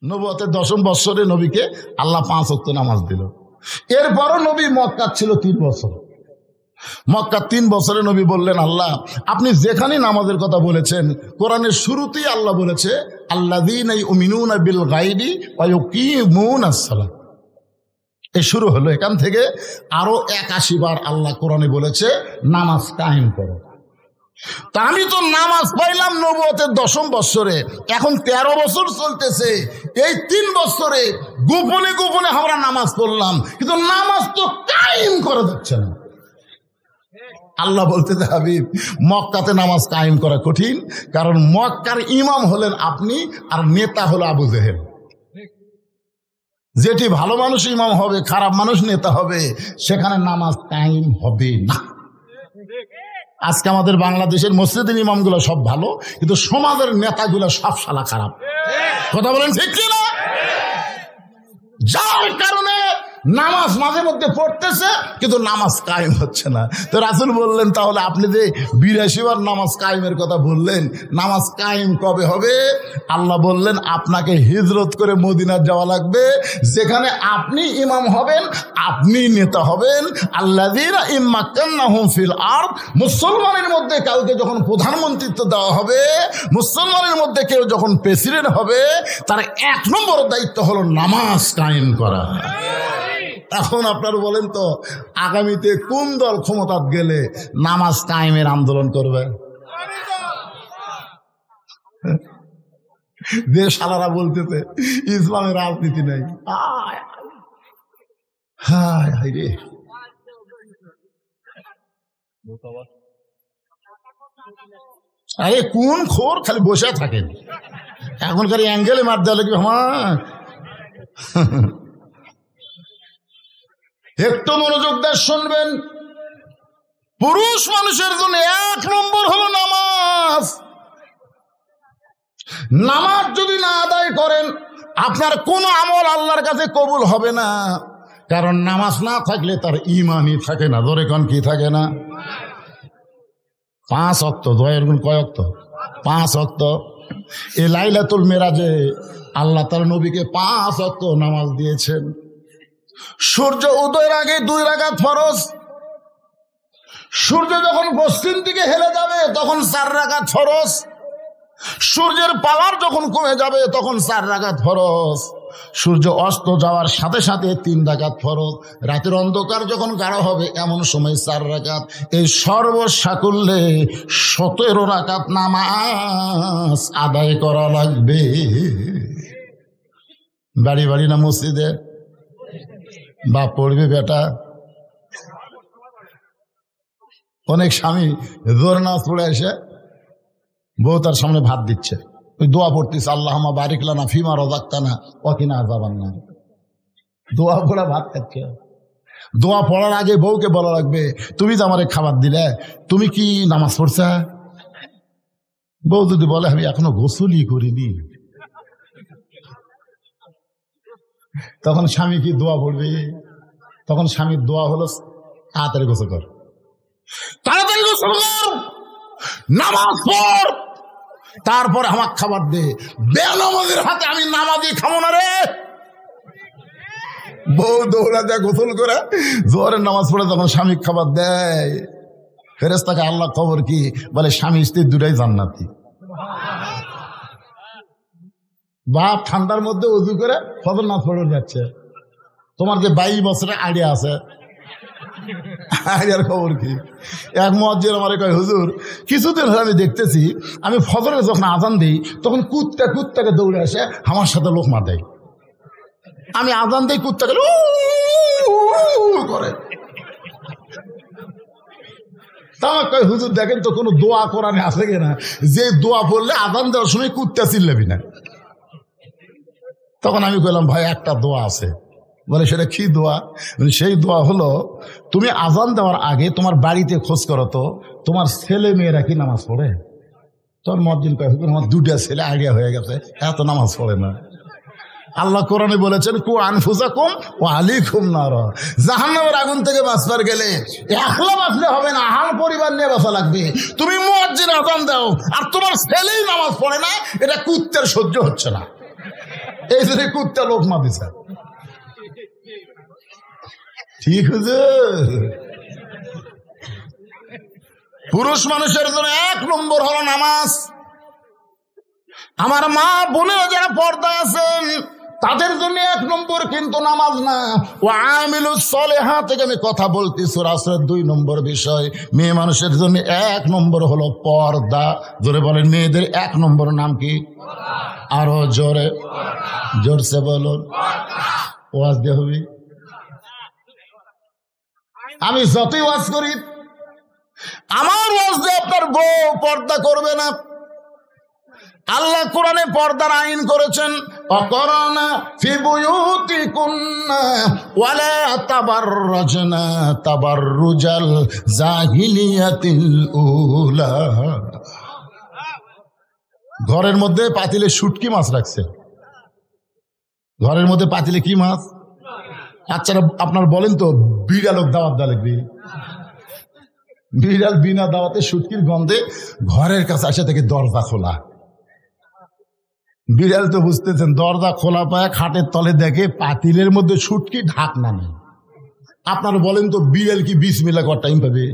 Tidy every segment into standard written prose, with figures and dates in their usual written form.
নবুয়তের 10ম বৎসরে নবীকে আল্লাহ 5 ওয়াক্ত নামাজ দিল। এরপরও নবী মক্কা ছিল 3 বছর। মক্কা 3 বছরে নবী বললেন, আল্লাহ আপনি যেখানে নামাজের কথা বলেছেন, কোরআনের শুরুতেই আল্লাহ বলেছে আল্লাযীনা ইউমিনুনা বিল গায়বি ওয়া ইউকিমুনাস সালাত। এই শুরু হলো। এখান থেকে আরো 81 বার আল্লাহ কোরআনে বলেছে নামাজ কায়েম করো। তা আমি তো নামাজ পাইলাম নবুয়তের 10ম বৎসরে, এখন 13 বছর চলতেছে। এই 3 বছরে গোপনে গোপনে আমরা নামাজ পড়লাম, কিন্তু নামাজ তো কায়েম করা যাচ্ছে না। আল্লাহ বলতে হাবিব, মক্কাতে নামাজ কায়েম করা কঠিন, কারণ মক্কার ইমাম হলেন আপনি আর নেতা হলো আবু জেহেল। যেটি ভালো মানুষ ইমাম হবে, খারাপ মানুষ নেতা হবে, সেখানে নামাজ কায়েম হবে না। আজকে আমাদের বাংলাদেশের মসজিদের ইমামগুলো সব ভালো, কিন্তু সমাজের নেতাগুলো সব শালা খারাপ। কথা বলেন ঠিক কিনা? যার কারণে নামাজ মাঝে মধ্যে পড়তেছে, কিন্তু নামাজ কায়েম হচ্ছে না। তো রাসূল বললেন, তাহলে আপনি যে 82 বার নামাজ কায়েমের কথা বললেন, নামাজ কায়েম কবে হবে? আল্লাহ বললেন, আপনাকে হিজরত করে মদিনা যাওয়া লাগবে, যেখানে আপনি ইমাম হবেন, আপনি নেতা হবেন। আল্লাযীনা ইম্মাক্কান্নাহুম ফিল আরদ, মুসলমানের মধ্যে কাউকে যখন প্রধানমন্ত্রিত্ব দেওয়া হবে, মুসলমানের মধ্যে কেউ যখন প্রেসিডেন্ট হবে, তার 1 নম্বর দায়িত্ব হলো নামাজ কায়েম করা। এখন আপনারা বলেন তো, আগামীতে কোন দল ক্ষমতা গেলে নামাজ কায়েমের আন্দোলন করবে? যে শালারা বলতেছে ইসলামের রাজনীতি নেই। রে আরে কোন খোর খালি বসে থাকেন, এখনকার অ্যাঙ্গেলে মার দেওয়া লাগবে। একটু মনোযোগ দিয়ে শুনবেন। পুরুষ মানুষের জন্য 1 নম্বর হলো নামাজ। নামাজ যদি না আদায় করেন, আপনার কোন আমল আল্লাহর কাছে কবুল হবে না। কারণ নামাজ না থাকলে তার ঈমানই থাকে না। ধরে কোন কি থাকে না? 5 ওয়াক্ত। দয়ের গুণ কয় ওয়াক্ত? 5 ওয়াক্ত। এই লাইলাতুল মেরাজে আল্লাহ তার নবীকে 5 ওয়াক্ত নামাজ দিয়েছেন। সূর্য উদয়ের আগে 2 রাকাত ফরজ, সূর্য যখন পশ্চিম দিকে হেলে যাবে তখন 4 রাকাত ফরজ, সূর্যের পাওয়ার যখন কমে যাবে তখন 4 রাকাত ফরজ, সূর্য অস্ত যাওয়ার সাথে সাথে 3 রাকাত ফরজ, রাতের অন্ধকার যখন গাঢ় হবে এমন সময় 4 রাকাত। এই সর্বসাকুল্যে 17 রাকাত নামাজ আদায় করা লাগবে। বাড়ি বাড়ি না মসজিদে? বাপ পড়বে বেটা। অনেক স্বামী জোর নামাজ পড়ে এসে বউ তার সামনে ভাত দিচ্ছে, ওই দোয়া পড়তেছে, আল্লাহুম্মা বারিক লানা ফিমা রাযাকতানা ওয়া কিনা আযাবান্নার। দোয়া পড়া ভাত খাচ্ছে। দোয়া পড়ার আগে বউকে বলা লাগবে, তুমি তো আমারে খাবার দিলে, তুমি কি নামাজ পড়ছা? বউ যদি বলে আমি এখনো গোসলই করিনি, তখন স্বামী কি দোয়া পড়বে? তখন স্বামীর দোয়া হলো তাড়াতাড়ি গোসল কর, তাড়াতাড়ি গোসল কর, নামাজ পড়, তারপর আমার খাবার দে। বেনামাজের হাতে আমি নামাজই খাবো না রে। বউ দৌড়া দেয় গোসল করে, জোহরের নামাজ পড়ে তখন স্বামী খাবার দেয়। ফেরেশতাকে আল্লাহ খবর কি বলে, স্বামী স্ত্রী দুটাই জান্নাতি। বাপ ঠান্ডার মধ্যে উযু করে ফজর নামাজ পড়ে যাচ্ছে। তোমার যে 22 বছরের আইডিয়া আছে, আইডিয়ার খবর কি? এক মুয়াজ্জিন আমারে কয়, হুজুর কিছুদিন ধরে আমি দেখতেছি, আমি ফজরে যখন আজান দিই তখন কুত্তাকে দৌড়ে আসে আমার সাথে লোকমা দেয়। আমি আজান দিই, কুত্তাকে করে। আমার কয়, হুজুর দেখেন তো কোনো দোয়া কোরআনে আছে কিনা যে দোয়া পড়লে আজান দেওয়ার সময় কুত্তা চিল্লাবি না? তখন আমি বললাম, ভাই একটা দোয়া আছে। বলে, সেটা কি দোয়া? সেই দোয়া হলো, তুমি আজান দেওয়ার আগে তোমার বাড়িতে খোঁজ করো তো তোমার ছেলে মেয়েরা কি নামাজ পড়ে। তোর মুয়াজ্জিন কয়, আমার 2টা ছেলে আইডিয়া হয়ে গেছে, এত নামাজ পড়ে না। আল্লাহ কোরআনে বলেছেন, কু আনফুসাকুম ওয়া আলাইকুম নার। জাহান্নামের আগুন থেকে বাঁচবার গেলে একলা বাঁচলে হবে না, আহাল পরিবার নিয়ে বাঁচা লাগবে। তুমি মুয়াজ্জিন আজান দাও আর তোমার ছেলেই নামাজ পড়ে না, এটা কুত্তের সহ্য হচ্ছে না। এই জন্য কুত্তা লোকমা দিছে। ঠিক আছে, পুরুষ মানুষের জন্য 1 নম্বর হলো নামাজ। আমার মা বোনেরা যারা পর্দা আছেন তাদের জন্য 1 নম্বর কিন্তু নামাজ না। ওয়া আমিলুস সলিহাত থেকে আমি কথা বলছি, সূরা আসরের 2 নম্বর বিষয়। মেয়ে মানুষের জন্য 1 নম্বর হলো পর্দা। জোরে বলেন, মেয়েদের 1 নম্বর নাম কি? আরো জোরে, জোরসে বলুন। ওয়াজ দিয়ে হবে, আমি যতই ওয়াজ করি আমার ওয়াজ দিয়ে আপনার বউ পর্দা করবে না। আল্লাহ কোরআনে পর্দার আইন করেছেন, অকরনা ফি বুয়ুতিকুন্না ওয়ালা তাবাররাজনা তাবাররুজাল জাহিলিয়াতিল উলা। ঘরের মধ্যে পাতিলে শুটকি মাছ রাখছে। ঘরের মধ্যে পাতিলে কি মাছ? আচ্ছা আপনার বলেন তো, বিড়ালক দাওয়াত দেওয়া লাগবে? বিড়াল বিনা দাওয়াতে শুটকির গন্ধে ঘরের কাছে আসে থেকে দরজা খোলা। বিড়াল তো বুঝতেছেন, দরজা খোলা পায় খাটের তলে দেখে পাতিলের মধ্যে শুটকি, ঢাকনা নেই। আপনার বলেন তো, বিড়াল কি বিসমিল্লাহ করার টাইম পাবে?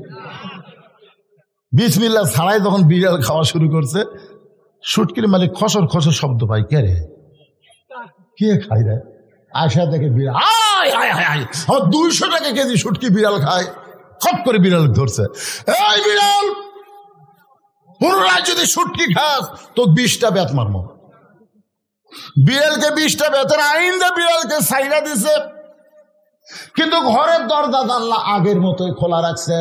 বিসমিল্লাহ ছাড়াই যখন বিড়াল খাওয়া শুরু করছে, শুটকির মালিক খসর খসর শব্দ পাই, কে রে, কে খাই রে? আয়সা দেখে বিড়াল, আমার 200 টাকা কেজি শুটকি বিড়াল খায়। খপ করে বিড়াল ধরছে, এই বিড়াল, পুনরায় যদি শুটকি খাস তো 20টা বেত মারবো। বিড়ালকে 20টা বেতের আইন দিয়ে বিড়ালকে সাইরা দিছে, কিন্তু ঘরের দরজা জানলা আগের মতোই খোলা রাখছে।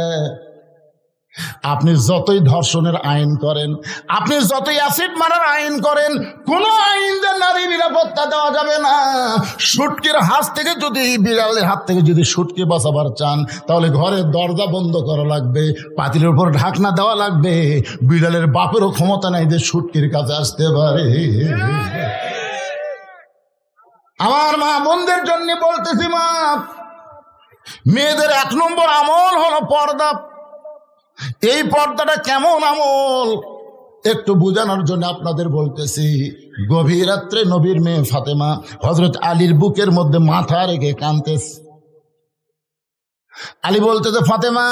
আপনি যতই ধর্ষণের আইন করেন, আপনি যতই অ্যাসিড মারার আইন করেন, কোন আইন দিয়ে নারী নিরাপত্তা দেওয়া যাবে না। শুটকির হাত থেকে যদি, বিড়ালের হাত থেকে যদি শুটকি বাঁচাবার চান, তাহলে ঘরের দরজা বন্ধ করা লাগবে, পাতিলের উপর ঢাকনা দেওয়া লাগবে। বিড়ালের বাপেরও ক্ষমতা নাই যে শুটকির কাছে আসতে পারে। আমার মা বোনদের জন্য বলতেছি, মা, মেয়েদের 1 নম্বর আমল হলো পর্দা। এই পর্দাটা কেমন আমল একটু বোঝানোর জন্য আপনাদের বলতেছি। গভীর রাত্রে নবীর মেয়ে ফাতেমা হযরত আলীর বুকের মধ্যে মাথা রেখে কাঁদতেছে। আলী বলতেছে, ফাতেমা,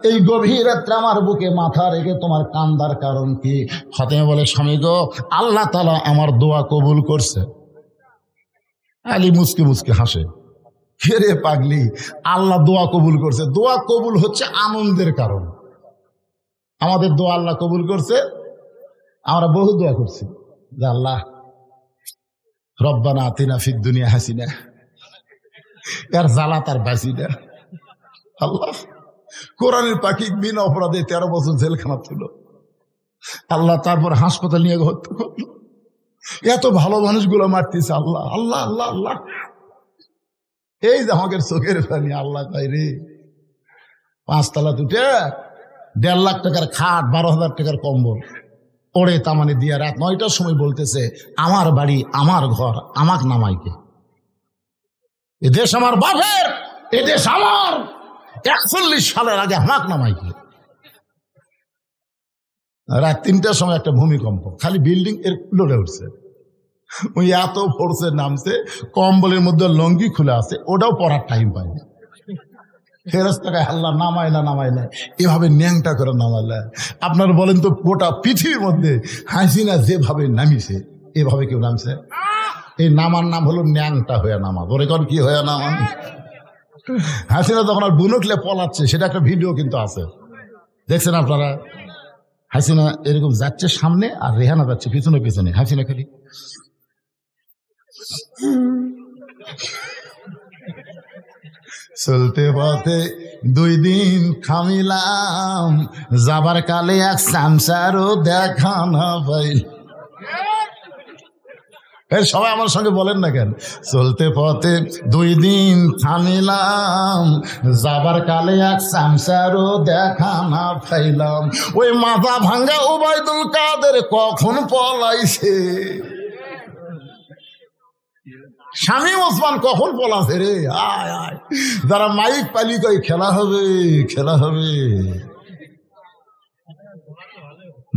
এই গভীর রাত্রে আমার বুকে মাথা রেখে তোমার কান্দার কারণ কি? ফাতেমা বলে, স্বামী গো, আল্লাহ তাআলা আমার দোয়া কবুল করছে। আলী মুচকি মুচকি হাসে, কে রে পাগলি, আল্লাহ দোয়া কবুল করছে? দোয়া কবুল হচ্ছে আনন্দের কারণ। আমাদের দোয়া আল্লাহ কবুল করছে। আমরা বহু দোয়া করছি যে আল্লাহ রব্বানা আতিনা ফিদ দুনিয়া হাসিনা, এর জ্বালা তার বাঁচি না। আল্লাহ কোরআনের পাখি বিনা অপরাধে 13 বছর জেলখানা ছিল। আল্লাহ তারপর হাসপাতাল নিয়ে হত্যা করলো। এত ভালো মানুষগুলো মারতেছে। আল্লাহ আল্লাহ আল্লাহ আল্লাহ, এই যে আমাদের চোখের পানি। আল্লাহ তাই রে, 5 তলা উঠে 1.5 লাখ টাকার খাট, 12,000 টাকার কম্বল ওড়ে তামানে দিয়া রাত 9টার সময় বলতেছে, আমার বাড়ি, আমার ঘর, আমাক নামাইকে। এ দেশ আমার বাপের, এ দেশ আমার, 41 সালের আগে আমাক নামাইকে। রাত 3টার সময় একটা ভূমিকম্প, খালি বিল্ডিং এর লড়ে উঠছে। ওই এত ফোর্সে নামছে, কম্বলের মধ্যে লঙ্গি খুলে আছে, ওটাও পরার টাইম পায় না। ফেরেশতাকে আল্লাহ নামাইলা নামাইলা, এভাবে ন্যাংটা করে নামাইলা। আপনার বলেন তো, গোটা পৃথিবীর মধ্যে হাসিনা যেভাবে নামিছে, এভাবে কেউ নামছে? এই নামার নাম হলো ন্যাংটা হয়ে নামা। বলে কন কি হয়ে নামা? হাসিনা যখন আর বুনকলে পলাচ্ছে, সেটা একটা ভিডিও কিন্তু আছে, দেখছেন আপনারা? হাসিনা এরকম যাচ্ছে সামনে, আর রেহানা যাচ্ছে পিছনে পিছনে। হাসিনা খালি চলতে পথে 2 দিন খামিলাম, যাবার কালে এক সামসারও দেখা না পাই। সবাই আমার সঙ্গে বলেন না কেন? চলতে পথে 2 দিন থামিলাম, যাবার কালে এক সামসারও দেখা না পাইলাম। ওই মাথা ভাঙ্গা ওবায়দুল কাদের কখন পলাইছে, শামীম ওসমান কখন পলাছে রে? আয় আয়, যারা মাইক পালি কই খেলা হবে, খেলা হবে।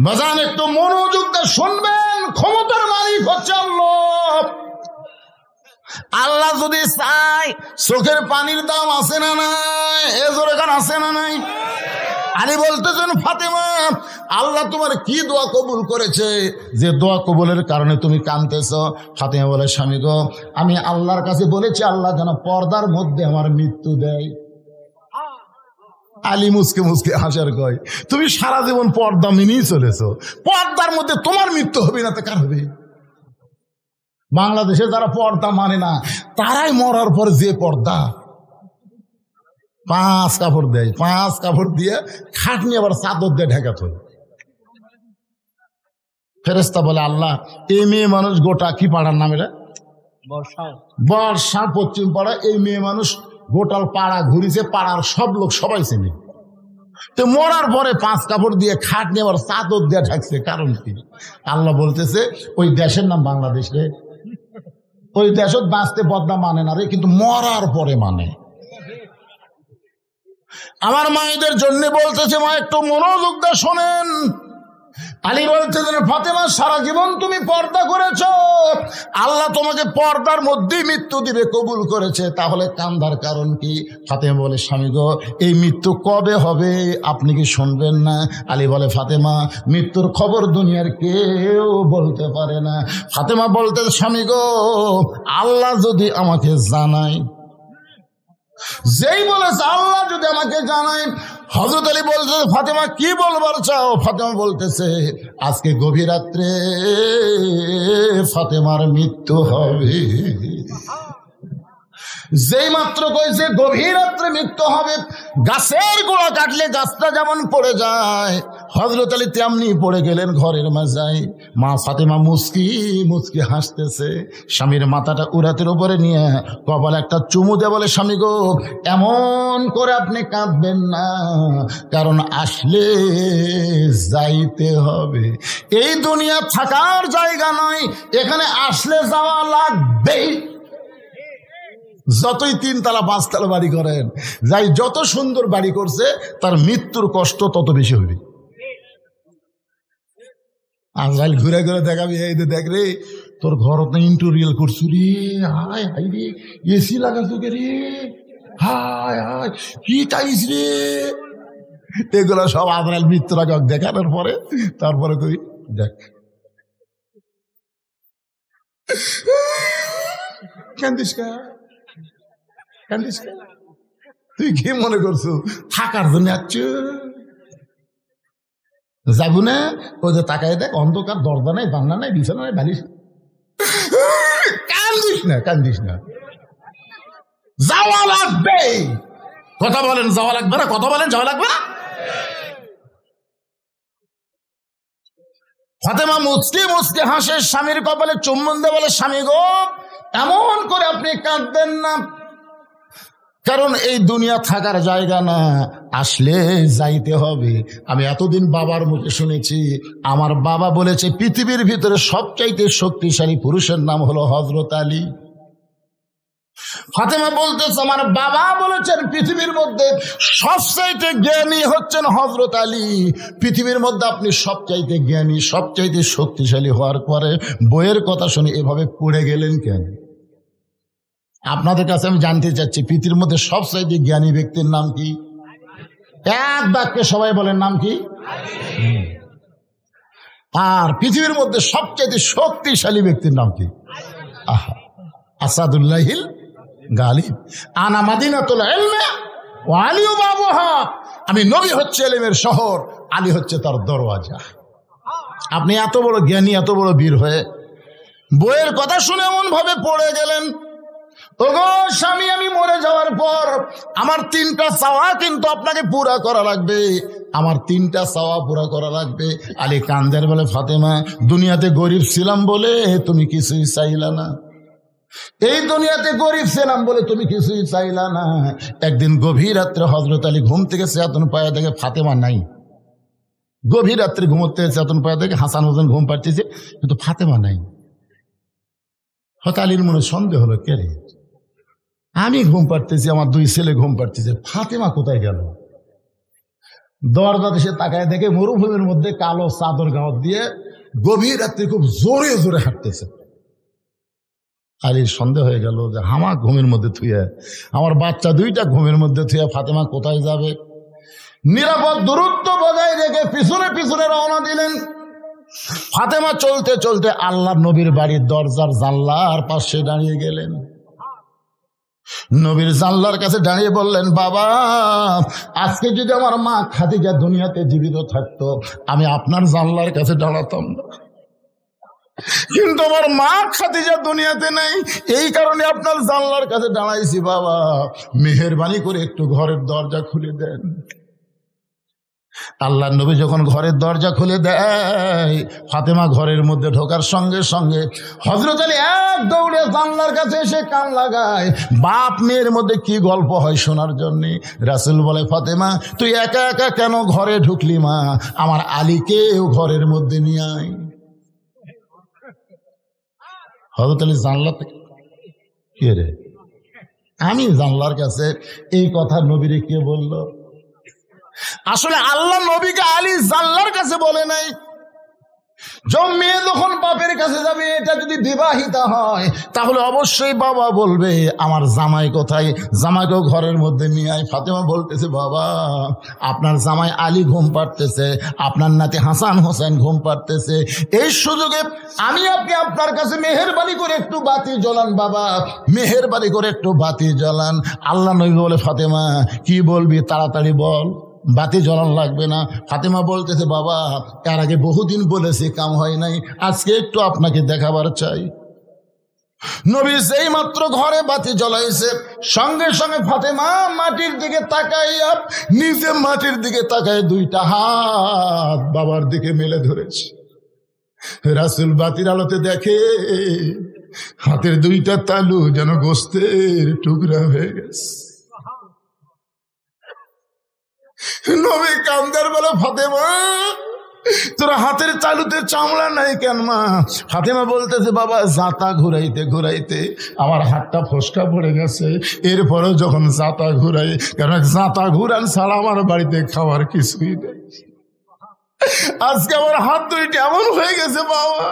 বাজান একটু মনোযোগ দিয়ে শুনবেন, ক্ষমতার মালিক হচ্ছে আল্লাহ। আল্লাহ যদি চায় চোখের পানির দাম আছে না নাই? এ জোরে গান আছে না নাই? আলী বলতেছেন ফাতেমা, আল্লাহ তোমার কি দোয়া কবুল করেছে যে দোয়া কবুলের কারণে তুমি কাঁদতেছ? ফাতেমা বলে, স্বামী গো, আমি আল্লাহর কাছে বলেছি আল্লাহ যেন পর্দার মধ্যে আমার মৃত্যু দেয়। আলী মুসকে মুসকে হাসার কয়, তুমি সারা জীবন পর্দা মেনেই চলেছো, পর্দার মধ্যে তোমার মৃত্যু হবে না তো কার হবে? বাংলাদেশে যারা পর্দা মানে না তারাই মরার পর যে পর্দা 5 কাপড় দেয়, 5 কাপড় দিয়ে খাটনি আবার চাদর দিয়ে ঢেকা থই। ফেরেশতা বলে, আল্লাহ এই মেয়ে মানুষ গোটা কি পাড়ার নাম এটা? বর্ষা পশ্চিম পাড়া। এই মেয়ে মানুষ গোটাল পাড়া ঘুরিছে, পাড়ার সব লোক সবাই চেনে। তো মরার পরে 5 কাপড় দিয়ে খাটনি আবার চাদর দিয়ে ঢাকছে, কারণ কি? আল্লাহ বলতেছে ওই দেশের নাম বাংলাদেশ রে। ওই দেশত বাঁচতে পর্দা মানে না রে, কিন্তু মরার পরে মানে। আমার মায়েদের জন্য বলতেছে, মা একটু মনোযোগ দিয়ে শোনেন। আলী বলতেছেন, ফাতেমা সারা জীবন তুমি পর্দা করেছো, আল্লাহ তোমাকে পর্দার মধ্যেই মৃত্যু দিবে কবুল করেছে, তাহলে কান্দার কারণ কি? ফাতেমা বলে, স্বামী গো, এই মৃত্যু কবে হবে আপনি কি শুনবেন না? আলী বলে, ফাতেমা মৃত্যুর খবর দুনিয়ার কেউ বলতে পারে না। ফাতেমা বলতে, স্বামী গো, আল্লাহ যদি আমাকে জানায়। যেই বলেছে আল্লাহ যদি আমাকে জানায়। হযরত আলী বলছে, ফাতেমা কি বলবার চাও? ফাতেমা বলতেছে, আজকে গভীর রাত্রে ফাতেমার মৃত্যু হবে। যেই মাত্র কইছে গভীর রাত্রে মৃত্যু হবে, গাছের গোড়া কাটলে গাছটা যেমন পড়ে যায়, হযরত আলী তেমনি পড়ে গেলেন ঘরের মাঝায়। মা ফাতেমা মুস্কি মুস্কি হাসতেছে, স্বামীর মাথাটা উরাতের উপরে নিয়ে কপালে একটা চুমু দিয়ে বলে, স্বামী গো, এমন করে আপনি কাঁদবেন না, কারণ আসলে যাইতে হবে। এই দুনিয়া থাকার জায়গা নয়, এখানে আসলে যাওয়া লাগবেই। যতই 3 তালা 5 তালা বাড়ি করেন, যাই যত সুন্দর বাড়ি করছে, তার মৃত্যুর কষ্ট তত বেশি হবে। আজরাইল ঘুরে ঘুরে দেখাবি, এই দেখ রে, তোর ঘর তো ইন্টেরিয়র করছু রে, হায় হাই রে, এসি লাগাছো কে রে, হায় হায় কি টাইস রে। এগুলো সব আজরাইল মৃত্যুর আগে দেখানোর পরে তারপরে কই দেখ কান্দিস কা, তুই কি মনে করছো থাকার জন্য আসছ? যাবো না, ওই যে তাকায় দেখ, অন্ধকার, দরজা নাই, জানলা নাই, বিছানা নাই, বালিশ। কান্দিস না, যাওয়া লাগবে। কথা বলেন যাওয়া লাগবে না? কথা বলেন যাওয়া লাগবে না? ফাতেমা মুচকি মুচকি হাসে, স্বামীর কপালে চুম্বন দিয়ে বলে, স্বামী গো, এমন করে আপনি কাঁদবেন না, কারণ এই দুনিয়া থাকার জায়গা না, আসলে যাইতে হবে। আমি এতদিন বাবার মুখে শুনেছি, আমার বাবা বলেছে পৃথিবীর ভিতরে সবচাইতে শক্তিশালী পুরুষের নাম হলো হযরত আলী। ফাতেমা বলতেছে, আমার বাবা বলেছেন পৃথিবীর মধ্যে সবচাইতে জ্ঞানী হচ্ছেন হযরত আলী। পৃথিবীর মধ্যে আপনি সবচাইতে জ্ঞানী, সবচাইতে শক্তিশালী হওয়ার পরে বইয়ের কথা শুনে এভাবে পড়ে গেলেন কেন? আপনাদের কাছে আমি জানতে চাচ্ছি, পৃথিবীর মধ্যে সবচাইতে জ্ঞানী ব্যক্তির নাম কি? এক বাক্যে সবাই বলেন, নাম কি? আর পৃথিবীর মধ্যে সবচাইতে শক্তিশালী ব্যক্তির নাম কি? আহা, আসাদুল্লাহিল গালিব। আনা মাদিনাতুল ইলমি ওয়া আলী বাবুহা। আমি নবী হচ্ছে ইলমের শহর, আলী হচ্ছে তার দরওয়াজা। আপনি এত বড় জ্ঞানী, এত বড় বীর হয়ে বইয়ের কথা শুনে এমন ভাবে পড়ে গেলেন। ওগো স্বামী, আমি মরে যাওয়ার পর আমার 3টা চাওয়া কিন্তু আপনাকে পুরা করা লাগবে, আমার 3টা চাওয়া পুরা করা লাগবে। আলী কান্দের বলে, ফাতেমা দুনিয়াতে গরিব ছিলাম বলে তুমি কিছুই চাইলা না, এই দুনিয়াতে গরিব ছিলাম বলে তুমি কিছুই চাইলা না। একদিন গভীর রাত্রে হযরত আলী ঘুম থেকে চেতন পায়া দেখে ফাতেমা নাই। গভীর রাত্রে ঘুমোতে চেতন পায়া দেখে হাসান হোসেন ঘুম পাড়তেছে, কিন্তু ফাতেমা নাই। হয়তো আলীর মনে সন্দেহ হলো, কে রে, আমি ঘুম পাড়তেছি, আমার 2 ছেলে ঘুম পাড়তেছে, ফাতেমা কোথায় গেল? দরজা দেশে তাকায় দেখে মরুভূমির মধ্যে কালো চাদর গাঁত দিয়ে গভীর রাত্রে খুব জোরে জোরে হাঁটতেছে। আলীর সন্দেহ হয়ে গেল যে হামা ঘুমের মধ্যে থুয়ে, আমার বাচ্চা দুইটা ঘুমের মধ্যে থুয়ে ফাতেমা কোথায় যাবে। নিরাপদ দূরত্ব বজায় রেখে পিছনে পিছনে রওনা দিলেন। ফাতেমা চলতে চলতে আল্লাহর নবীর বাড়ির দরজার জানলার পাশে দাঁড়িয়ে গেলেন। নবীর জানলার কাছে দাঁড়িয়ে বললেন, বাবা, আজকে যদি আমার মা খাদিজা দুনিয়াতে জীবিত থাকতো আমি আপনার জানলার কাছে দাঁড়াতাম না, কিন্তু আমার মা খাদিজা দুনিয়াতে নেই, এই কারণে আপনার জানলার কাছে দাঁড়াইছি। বাবা, মেহেরবানি করে একটু ঘরের দরজা খুলে দেন। আল্লাহ নবী যখন ঘরের দরজা খুলে দেয়, ফাতেমা ঘরের মধ্যে ঢোকার সঙ্গে সঙ্গে হযরত আলী এক দৌড়ে জানলার কাছে এসে কান লাগায়। বাপ মেয়ের মধ্যে কি গল্প হয় শোনার জন্য। রাসূল বলে, ফাতেমা তুই একা একা কেন ঘরে ঢুকলি মা, আমার আলীকেও ঘরের মধ্যে নিয়ে আয়। হযরত আলী জানলা থেকে, কে রে, আমি জানলার কাছে, এই কথা নবীরে কে বলল? আসলে আল্লাহ নবীকে আলী জানলার কাছে বলে নাই। মেয়ে যখন বাপের কাছে যাবে, এটা যদি বিবাহিতা হয় তাহলে অবশ্যই বাবা বলবে আমার জামাই কোথায়, জামাইকেও ঘরের মধ্যে নিয়ে আয়। ফাতেমা বলতেছে, বাবা আপনার জামাই আলী ঘুম পাড়তেছে, আপনার নাতি হাসান হোসেন ঘুম পাড়তেছে, এই সুযোগে আমি আপনি আপনার কাছে মেহেরবানি করে একটু বাতি জ্বলান, বাবা মেহেরবানি করে একটু বাতি জ্বলান। আল্লাহ নবী বলে, ফাতেমা কি বলবি তাড়াতাড়ি বল, বাতি জ্বলান লাগবে না। ফাতেমা বলতেছে, বাবা এর আগে বহুদিন বলেছি, কাম হয় নাই, আজকে একটু আপনাকে দেখাবার চাই। নবী সেই মাত্র ঘরে বাতি জ্বলাইছে, সঙ্গে সঙ্গে ফাতেমা মাটির দিকে তাকাইয়া, নিজে মাটির দিকে তাকায় দুইটা হাত বাবার দিকে মেলে ধরেছে। রাসূল বাতির আলোতে দেখে হাতের দুইটা তালু যেন গোস্তের টুকরা হয়ে গেছে। নবী কান্দার বলে, ফাতেমা তোরা হাতের তালুতে চামড়া নাই কেন মা? ফাতেমা বলতেছে, বাবা জাতা ঘুরাইতে ঘুরাইতে আমার হাতটা ফসকা পড়ে গেছে, এরপরেও যখন জাতা ঘুরাই, কারণ জাতা ঘুরান ছাড়া আমার বাড়িতে খাবার কিছুই নেই। আজকে আমার হাত দুইটা এমন হয়ে গেছে বাবা,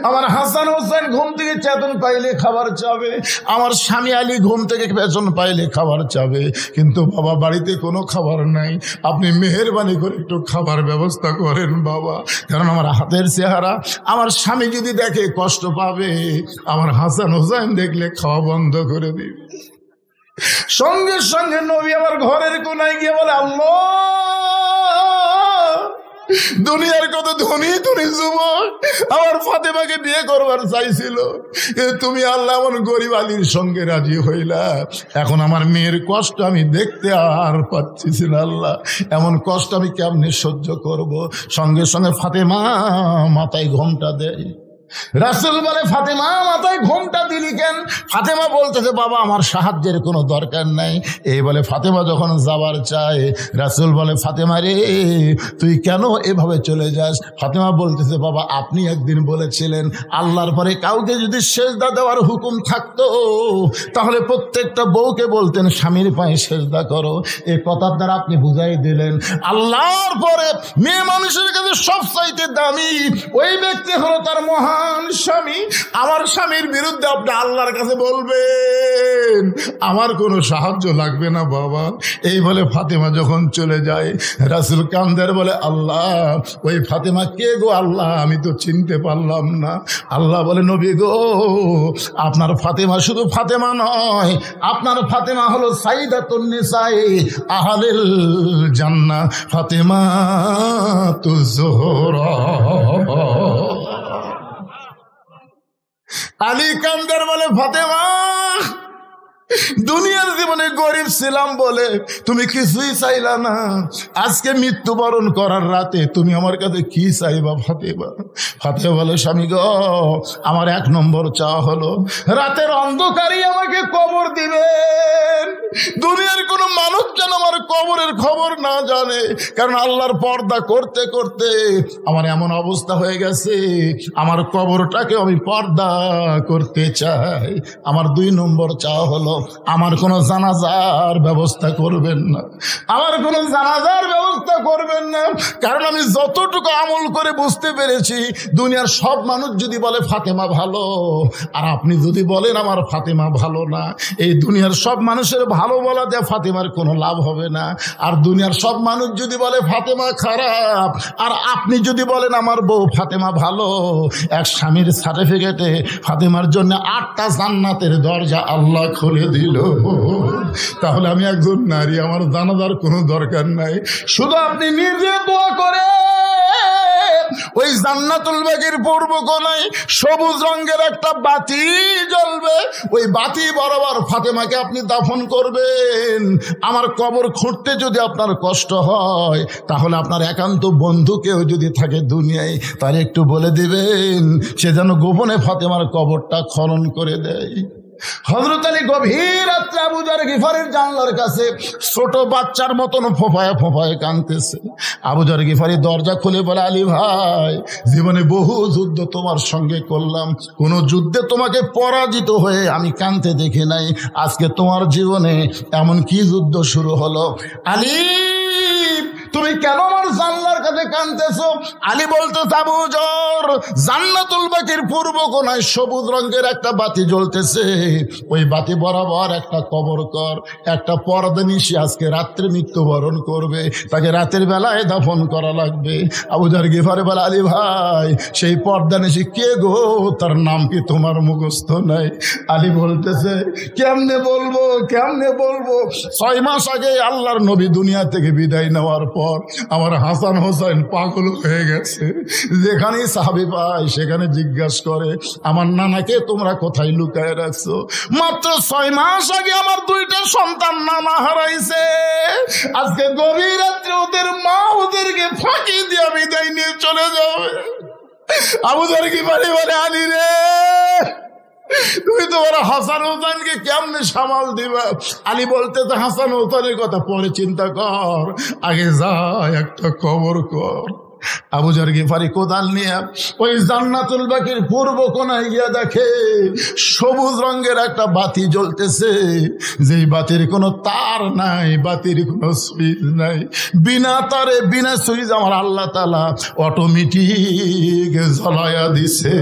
আমার হাসান হোসেন ঘুম থেকে চেতন পাইলে খাবার চাবে, আমার স্বামী আলী ঘুম থেকে পেছন পাইলে খাবার চাবে, কিন্তু বাবা বাড়িতে কোনো খাবার নাই, আপনি মেহেরবানি করে একটু খাবার ব্যবস্থা করেন বাবা, কারণ আমার হাতের চেহারা আমার স্বামী যদি দেখে কষ্ট পাবে, আমার হাসান হোসেন দেখলে খাওয়া বন্ধ করে দিবে। সঙ্গে সঙ্গে নবী আমার ঘরের কোনায় গিয়ে বলে, আল্লাহ দুনিয়ার কত ধনী ধনী যুবক আমার ফাতেমাকে বিয়ে করবার চাইছিল, তুমি আল্লাহ এমন গরিব আলীর সঙ্গে রাজি হইলা, এখন আমার মেয়ের কষ্ট আমি দেখতে আর পাচ্ছি না আল্লাহ, এমন কষ্ট আমি কেমনে সহ্য করব। সঙ্গে সঙ্গে ফাতেমা মাথায় ঘোমটা দেয়। রাসূল বলে, ফাতেমা মাথায় ঘোমটা দিলি কেন? ফাতেমা বলতেছে, বাবা আমার সাহায্যের কোনো দরকার নাই। এই বলে ফাতেমা যখন যাবার চায়, রাসূল বলে, ফাতেমা রে তুই কেন এভাবে চলে যাস? ফাতেমা বলতেছে, বাবা আপনি একদিন বলেছিলেন আল্লাহর পরে কাউকে যদি সেজদা দেওয়ার হুকুম থাকতো তাহলে প্রত্যেকটা বউকে বলতেন স্বামীর পায়ে সেজদা করো। এই কথার দ্বারা আপনি বুঝাই দিলেন আল্লাহর পরে মেয়ে মানুষের কাছে সবচাইতে দামি ওই ব্যক্তি হলো তার মহান স্বামী। আমার স্বামীর বিরুদ্ধে আপনি আল্লাহর কাছে বলবেন, আমার কোনো সাহায্য লাগবে না বাবা। এই বলে ফাতেমা যখন চলে যায়, রাসূল কান্দার বলে, আল্লাহ ওই ফাতেমা কে গো আল্লাহ, আমি তো চিনতে পারলাম না। আল্লাহ বলে, নবী গো আপনার ফাতেমা শুধু ফাতেমা নয়, আপনার ফাতেমা হলো সাইয়্যিদাতুন নিসায়ে আহলিল জান্নাহ, ফাতেমা তু জোহরা। আলী কান্দার বলে, ফাতেমা দুনিয়ার জীবনে গরিব ছিলাম বলে তুমি কিছুই চাইলা না, আজকে মৃত্যুবরণ করার রাতে তুমি আমার কাছে কি চাইবা ফাতেমা? ফাতেমা বলে, স্বামী গো আমার এক নম্বর চাওয়া হলো রাতের অন্ধকারই আমাকে কবর দিবেন, দুনিয়ার কোনো মানুষ যেন আমার কবরের খবর না জানে, কারণ আল্লাহর পর্দা করতে করতে আমার এমন অবস্থা হয়ে গেছে, আমার কবরটাকে আমি পর্দা করতে চাই। আমার দুই নম্বর চাওয়া হলো আমার কোনো জানাজার ব্যবস্থা করবেন না, আমার কোনো জানাজার ব্যবস্থা করবেন না। কারণ আমি যতটুকু আমল করে বুঝতে পেরেছি, দুনিয়ার সব মানুষ যদি বলে ফাতেমা ভালো, আর আপনি যদি বলেন আমার ফাতেমা ভালো না, এই দুনিয়ার সব মানুষের ভালো বলা দিয়ে ফাতেমার কোনো লাভ হবে না। আর দুনিয়ার সব মানুষ যদি বলে ফাতেমা খারাপ, আর আপনি যদি বলেন আমার বউ ফাতেমা ভালো, এক স্বামীর সার্টিফিকেটে ফাতেমার জন্য 8টা জান্নাতের দরজা আল্লাহ খুলে দিল। তাহলে আমি একজন নারী, আমার জানাজার কোনো দরকার নাই। শুধু আপনি নিজে দোয়া করে ওই জান্নাতুল বাগীর পূর্ব কোণায় সবুজ রঙের একটা বাতি জ্বলবে, ওই বাতি বরাবর ফাতেমাকে আপনি দাফন করবেন। আমার কবর খুঁড়তে যদি আপনার কষ্ট হয়, তাহলে আপনার একান্ত বন্ধু কেউ যদি থাকে দুনিয়ায়, তার একটু বলে দিবেন সে যেন গোপনে ফাতেমার কবরটা খনন করে দেয়। হযরত আলী গভীর রাত্রে আবু যর গিফারির জানলার কাছে ছোট বাচ্চার মতন ফোঁপায় ফোঁপায় কাঁদতেছে। আবু যর গিফারি দরজা খুলে বলে, আলী ভাই, জীবনে বহু যুদ্ধ তোমার সঙ্গে করলাম, কোন যুদ্ধে তোমাকে পরাজিত হয়ে আমি কাঁদতে দেখি নাই। আজকে তোমার জীবনে এমন কি যুদ্ধ শুরু হলো? আলী, তুমি কেন আমার জানলার কাছে কাঁদতেছো? আলী বলতে, আবু যর, জান্নাতুল বাগীর পূর্ব কোণায় সবুজ রঙের একটা বাতি জ্বলতেছে, ওই বাতি বরাবর একটা কবর কর। একটা পরদানিশী আজকে রাত্রে মৃত্যুবরণ করবে, তাকে রাতের বেলায় দাফন করা লাগবে। আবু যর গিফারি বলে, আলী ভাই, সেই পর্দানিশী কে গো? তার নাম কি তোমার মুখস্থ নাই? আলী বলতেছে, কেমনে বলবো, কেমনে বলবো? 6 মাস আগে আল্লাহর নবী দুনিয়া থেকে বিদায় নেওয়ার পর আমার হাসান হোসেন পাগল হয়ে গেছে। যেখানেই সাহাবী পায় সেখানে জিজ্ঞাসা করে, আমার নানাকে তোমরা কোথায় লুকায় রাখছো? মাত্র 6 মাস আগে আমার 2টা সন্তান নানা হারাইছে। আজকে গভীর রাত্রে ওদের মা ওদেরকে ফাঁকি দিয়ে বিদায় নিয়ে চলে যাবে। আবু যর গিফারি বলে, আলী রে, তুমি তোমার হাসান হোসেনকে কেমনে সামাল দিবা? আলী বলতে, তো হাসান হোসেনের কথা পরে চিন্তা কর, আগে যা একটা কবর কর। আবু যর গিফারি কোদাল নিয়ে ওই জান্নাতুল বাগীর পূর্ব কোণায় গিয়া দেখে সবুজ রঙের একটা বাতি জ্বলতেছে, যেই বাতির কোনো তার নাই, বাতির কোনো সুইচ নাই। বিনা তারে, বিনা সুইচ আমার আল্লাহ তাআলা অটোমেটিক জ্বলায়া দিছে।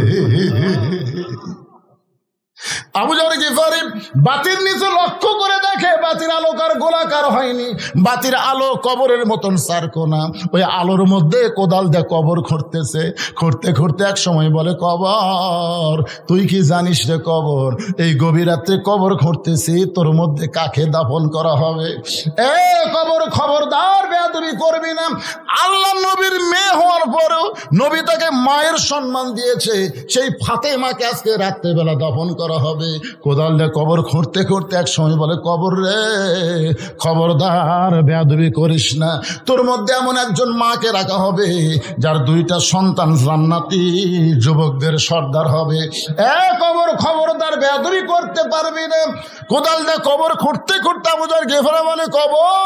আবু যর গিফারি বাতির নিচে লক্ষ্য করে দেখে বাতির আলোকার গোলাকার হয়নি, বাতির আলো কবরের মতন চারকোনা। ওই আলোর মধ্যে কোদাল দিয়ে কবর খুঁড়তেছে। খুঁড়তে খুঁড়তে এক সময় বলে, কবর, তুই কি জানিস রে কবর, এই গভীর রাত্রে কবর খুঁড়তেছি, তোর মধ্যে কাকে দাফন করা হবে? এ কবর, খবরদার, বেয়াদবি করবি না। আল্লাহ নবীর মেয়ে হওয়ার পরেও নবী তাকে মায়ের সম্মান দিয়েছে, সেই ফাতেমাকে আজকে রাত্রেবেলা দাফন করা হবে। কোদাল দিয়ে কবর খুঁড়তে খুঁড়তে এক সময় বলে, কবর রে, খবরদার, বেয়াদবি করিস না। তোর মধ্যে এমন একজন মাকে রাখা হবে যার 2টা সন্তান জান্নাতি যুবকদের সর্দার হবে। এ কবর, খবরদার, বেয়াদবি করতে পারবি না। কোদাল দিয়ে কবর খুঁড়তে খুঁড়তে আবু যর গিফারি বলে, কবর,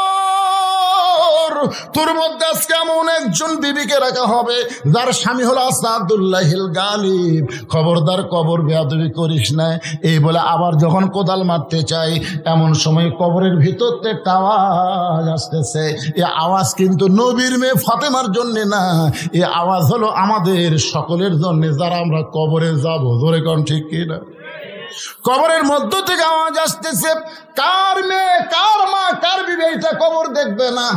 তোর মধ্যে আজকে এমন একজন বিবিকে রাখা হবে যার স্বামী হলো আসাদুল্লাহিল গালিব। খবরদার, কবর, বেয়াদবি করিস না। এই বলে আবার যখন কোদাল মারতে চাই, এমন সময় কবরের ভিতর থেকে একটা আওয়াজ আসতেছে। এই আওয়াজ কিন্তু নবীর মেয়ে ফাতেমার জন্য না, এই আওয়াজ হলো আমাদের সকলের জন্য, যারা আমরা কবরে যাব। জোরে কোন ঠিক কিনা? কবরের মধ্য থেকে আওয়াজ আসতেছে, কার মেয়ে, কার মা, কার বিবি এটা কবর দেখবে না।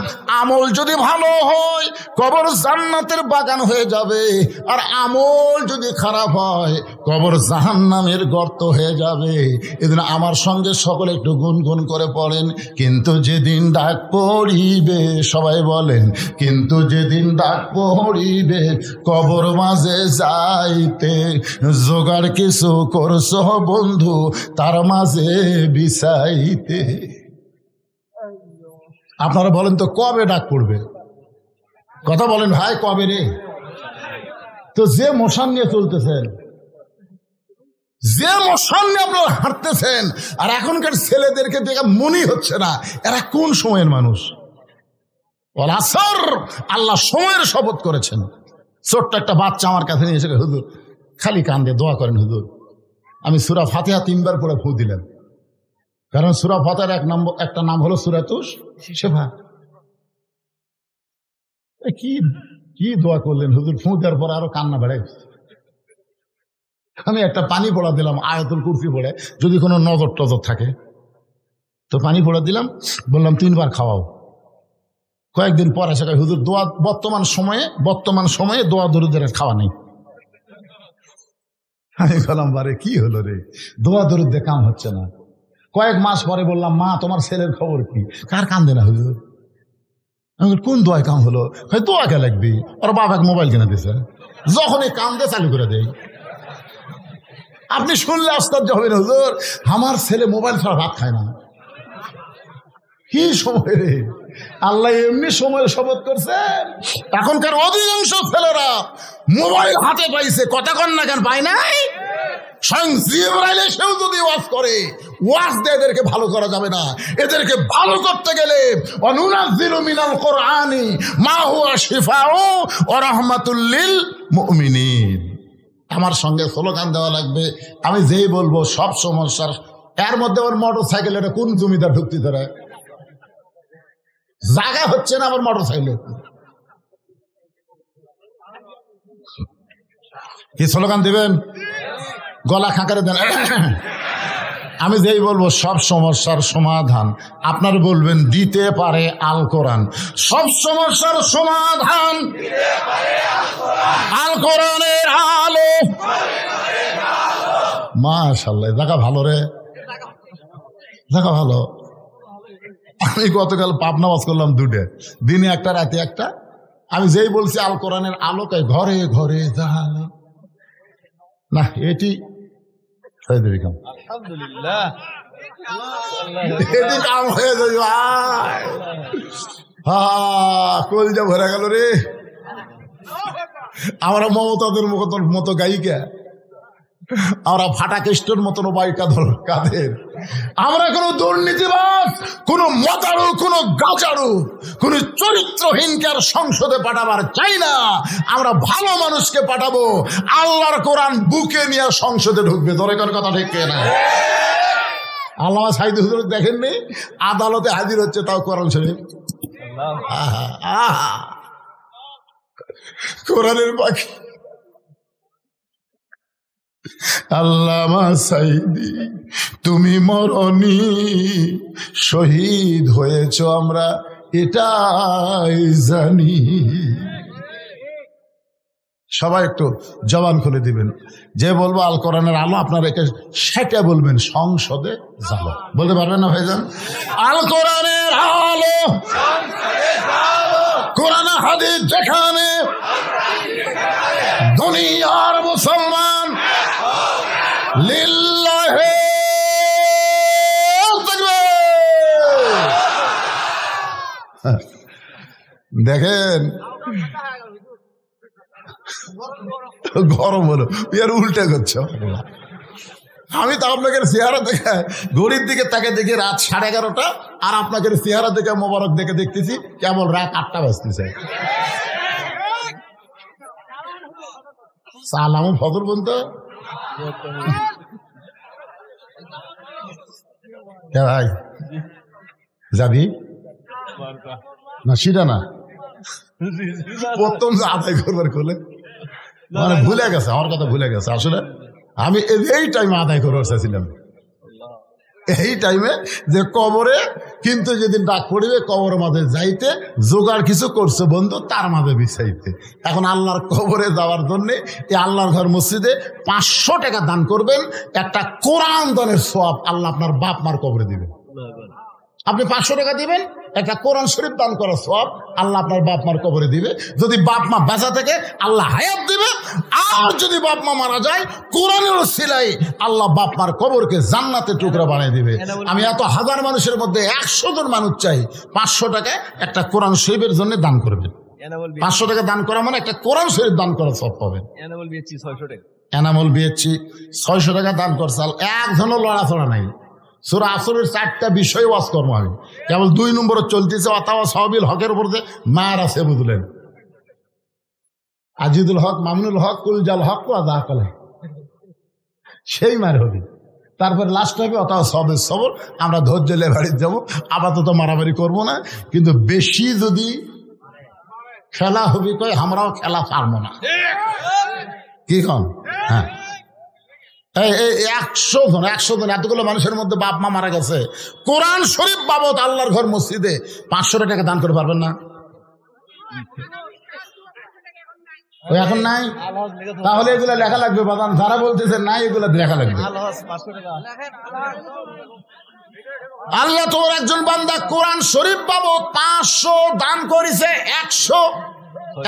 আমল যদি ভালো হয় কবর জান্নাতের বাগান হয়ে যাবে, আর আমল যদি খারাপ হয় কবর জাহান্নামের গর্ত হয়ে যাবে। এদিন আমার সঙ্গে সকলে একটু গুনগুন করে পড়েন, কিন্তু যেদিন ডাক পড়িবে, সবাই বলেন, কিন্তু যেদিন ডাক পড়িবে কবর মাঝে যাইতে, জোগাড় কিছু করছো বন্ধু তার মাঝে বিছাইতে। আপনারা বলেন তো কবে ডাক পড়বে? কথা বলেন ভাই, কবে রে? তো যে মশান নিয়ে চলতেছেন, যে মশান নিয়ে আপনারা হাঁটতেছেন, আর এখনকার ছেলেদেরকে দেখে মনেই হচ্ছে না এরা কোন সময়ের মানুষ। আল্লাহ সময়ের শপথ করেছেন। ছোট্ট একটা বাচ্চা আমার কাছে নিয়ে এসে, হুজুর খালি কান্দে, দোয়া করেন হুজুর। আমি সূরা ফাতিহা 3 বার পড়ে ফু দিলাম। কারণ সূরা ফাতিহার একটা নাম হলো সূরাতুশ শিফা। কি কি দোয়া করলেন হুজুর, ফু দেওয়ার পর আরো কান্না বেড়ে গেছে। আমি একটা পানি পড়া দিলাম আয়াতুল কুরসি পড়ে, যদি কোনো নজর টজর থাকে তো পানি পড়া দিলাম, বললাম 3 বার খাওয়াও। কয়েকদিন পর এসে হুজুর দোয়া বর্তমান সময়ে দোয়া দরুদের খাওয়া নেই। আমি বললাম বারে কি হলো রে, দোয়া দরুদ কাম হচ্ছে না। কয়েক মাস পরে বললাম মা তোমার ছেলের খবর কি, কার কান্দে না হুজুর? আমি কোন দোয়ায় কাম হলো? দোয়া কে লাগবি, ওর বাবাকে মোবাইল কিনে দিছে, যখনই কান্দে চালু করে দেয়। আপনি শুনলে আশ্চর্য হবেন হুজুর, আমার ছেলে মোবাইল ছাড়া ভাত খায় না। কি সময় রে, আল্লাহ এমনি সময় শপথ করছেন। এখনকার অধিকাংশ ছেলেরা মোবাইল হাতে পাইছে, কথা কন না কেন পায় নাই? স্বয়ং জিবরাইল এসেও যদি ওয়াজ করে, ওয়াজ দিয়ে এদেরকে ভালো করা যাবে না। এদেরকে ভালো করতে গেলে অনুনাজ্জিলু মিনাল কোরআনি মা হুয়া শিফাউ ওয়া রাহমাতুল লিল মুমিনিন। আমার সঙ্গে স্লোগান দেওয়া লাগবে, আমি যেই বলবো সব সমস্যার। এর মধ্যে ওর মোটর সাইকেল, এটা কোন জমিদার ঢুকতে ধরে জায়গা হচ্ছে না, আবার মোটর সাইকেল কি স্লোগান দিবেন? গলা খাঁকারে দেন। আমি যেই বলবো সব সমস্যার সমাধান, আপনার বলবেন দিতে পারে আল কোরআন। সব সমস্যার সমাধান আল কোরআনের আলো। মাশাআল্লাহ, জায়গা ভালো রে, জায়গা ভালো। আমি গতকাল পাবনা ওয়াজ করলাম 2টে, দিনে একটা রাতে একটা। আমি যেই বলছি আল কোরআনের আলোকে ঘরে ঘরে জাহালো না, এটি আলহামদুলিল্লাহ এটি কাম হয়ে যাবে। কলজা ভরে গেল রে। আমরা মমতাদের মতো গায়িকা, আমরা ফাটা কেষ্টর মতন বাইকা ধর কাদের। আমরা কোনো দুর্নীতিবাজ, কোনো মতারু, কোনো গাজারু, কোনো চরিত্রহীনকে আর সংসদে পাঠাবার চাই না। আমরা ভালো মানুষকে পাঠাবো, আল্লাহর কোরআন বুকে নিয়ে সংসদে ঢুকবে। দরকার কথা ঠিক না? আল্লামা সাইদ হুজুর দেখেননি, আদালতে হাজির হচ্ছে, তাও কোরআন শরীফ। কোরআনের পাখি আল্লামা সাইদি, তুমি মরনি, শহীদ হয়েছ আমরা এটাই জানি। সবাই একটু জবান খুলে দিবেন। যে বলবো আল কোরআনের আলো, আপনারা একে সেটা বলবেন সংসদে যাবো। বলতে পারবেন না ভাইজান? আল কোরআনের আলো, কোরআন হাদিস যেখানে, দুনিয়ার মুসলমান লিল্লাহি দেখেন গরম হলো, এর উল্টে করছে। আমি তো আপনাকে চেহারা দেখে ঘড়ির দিকে তাকে দেখি রাত 11:30, আর আপনাকে চেহারা দেখে মোবারক দেখে দেখতেছি কেবল রাত 8টা বাজতেছে। সালাম ফজর বলতো ভাই যাবি না? সেটা না, প্রথম আদায় করবার খোলে মানে ভুলে গেছে, আমার কথা ভুলে গেছে। আসলে আমি এই টাইমে আদায় করবার চাইছিলাম, এই টাইমে যে কবরে, কিন্তু যেদিন ডাক পড়িবে কবরের মাঝে যাইতে জোগাড় কিছু করছে বন্ধু, তার মাঝে বিছাইতে। এখন আল্লাহর কবরে যাওয়ার জন্য এই আল্লাহর ঘর মসজিদে 500 টাকা দান করবেন, একটা কোরআন দানের সওয়াব আল্লাহ আপনার বাপ মার কবরে দিবেন। আপনি 500 টাকা দিবেন, একটা কোরআন শরীফ দান করার সওয়াব আল্লাহ আপনার বাপ মার কবরে দিবে। যদি বাপ মা বেঁচে থাকে আল্লাহ হায়াত দিবে, আর যদি বাপ মা মারা যায় কোরআনের ওসিলায় আল্লাহ বাপ মার কবরকে জান্নাতের টুকরা বানিয়ে দিবে। আমি এত হাজার মানুষের মধ্যে 100 জন মানুষ চাই 500 টাকা একটা কোরআন শরীফের জন্য দান করবেন। 500 টাকা দান করা মানে একটা কোরআন শরীফ দান করার সওয়াব পাবেন। এনামল বিএচি 600 টাকা দান করছে, একজনও লড়াচড়া নাই। সূরা আসরের 4টা বিষয় ওয়াজ করবো আমি, কেবল 2 নম্বরে চলতেছে অথবা সাহাবিল হকের উপর যে মার আছে বুঝলেন, আজিদুল হক, মামুনুল হক, কুলজাল হক, সেই মার হবে। তারপর লাস্ট হবে অথবা সবের সবর, আমরা ধৈর্য নিয়ে বাড়িতে যাবো। আপাতত মারামারি করবো না, কিন্তু বেশি যদি খেলা হবি কয় আমরাও খেলা পারবো না। কি কন? হ্যাঁ, এই 100 জন এতগুলো মানুষের মধ্যে বাপ মা মারা গেছে, কোরআন শরীফ বাবদ আল্লাহর ঘর মসজিদে 500 টাকা দান করে পারবেন না? এখন নাই, তাহলে এগুলা লেখা লাগবে বাদান। যারা বলতেছে নাই, এগুলা লেখা লাগবে। আল্লাহ তোর একজন বান্দা কোরআন শরীফ বাবদ 500 দান করেছে, 100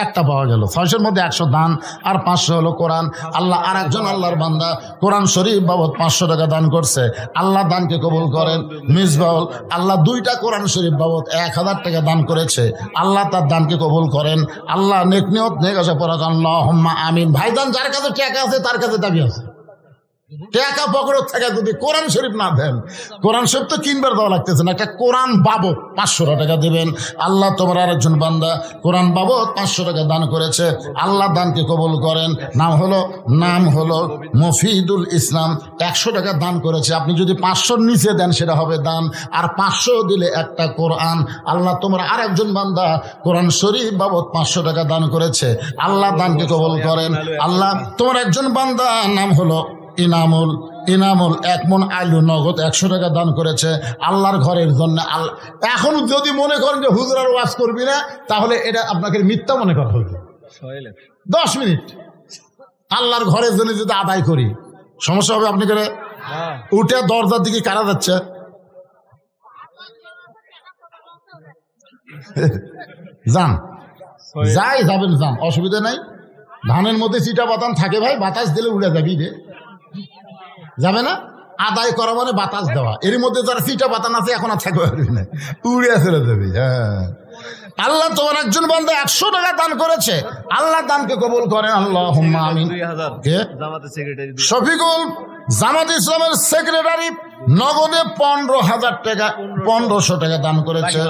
একটা পাওয়া গেল। 600-এর মধ্যে 100 দান আর 500 হলো কোরআন। আল্লাহ আর একজন আল্লাহর বান্দা কোরআন শরীফ বাবদ 500 টাকা দান করছে, আল্লাহ দানকে কবুল করেন। মিসবাউল আল্লাহ 2টা কোরআন শরীফ বাবদ 1000 টাকা দান করেছে, আল্লাহ তার দানকে কবুল করেন। আল্লাহ নেক নিয়ত নেক আশা পড়া আল্লাহুম্মা আমিন। ভাইজান, যার কাছে টাকা আছে তার কাছে দাবি আছে। টাকা পকেট থেকে যদি কোরআন শরীফ না দেন, কোরআন শরীফ তো কিনবার দেওয়া লাগতেছে না, একটা কোরআন বাবদ 500 টাকা দেবেন। আল্লাহ তোমার আর একজন বান্দা কোরআন বাবদ 500 টাকা দান করেছে, আল্লাহ দানকে কবুল করেন। নাম হলো মফিদুল ইসলাম, 100 টাকা দান করেছে। আপনি যদি 500-র নিচে দেন সেটা হবে দান, আর 500 দিলে একটা কোরআন। আল্লাহ তোমার আর একজন বান্দা কোরআন শরীফ বাবদ 500 টাকা দান করেছে, আল্লাহ দানকে কবুল করেন। আল্লাহ তোমার একজন বান্দা নাম হলো ইনামুল 1 মণ আলু নগদ 100 টাকা দান করেছে আল্লাহর ঘরের জন্য। এখন যদি মনে করেন যে হুজুর আর ওয়াজ করবি না, তাহলে এটা আপনাকে মিথ্যা মনে করা হবে। 10 মিনিট আল্লাহর ঘরের জন্য যদি আদায় করি, সমস্যা হবে? আপনি করে উঠে দরজার দিকে কারা যাচ্ছে? যান, যাবেন, অসুবিধা নাই। ধানের মধ্যে চিটা বাতান থাকে ভাই, বাতাস দিলে উড়ে যাবি রে, যাবে না? আদায় করা মানে বাতাস দেওয়া। এর মধ্যে যারা চিটা বাতান আছে এখন আর থাকবে পারবি না, উড়ে চলে যাবি। হ্যাঁ, আল্লাহ তোমার একজন বান্দা 100 টাকা দান করেছে, আল্লাহ দানকে কবুল করেন। আল্লাহুম্মা আমিন। শফিকুল জামাত ইসলামের সেক্রেটারি নগদে 15,000 টাকা 1500 টাকা দান করেছে,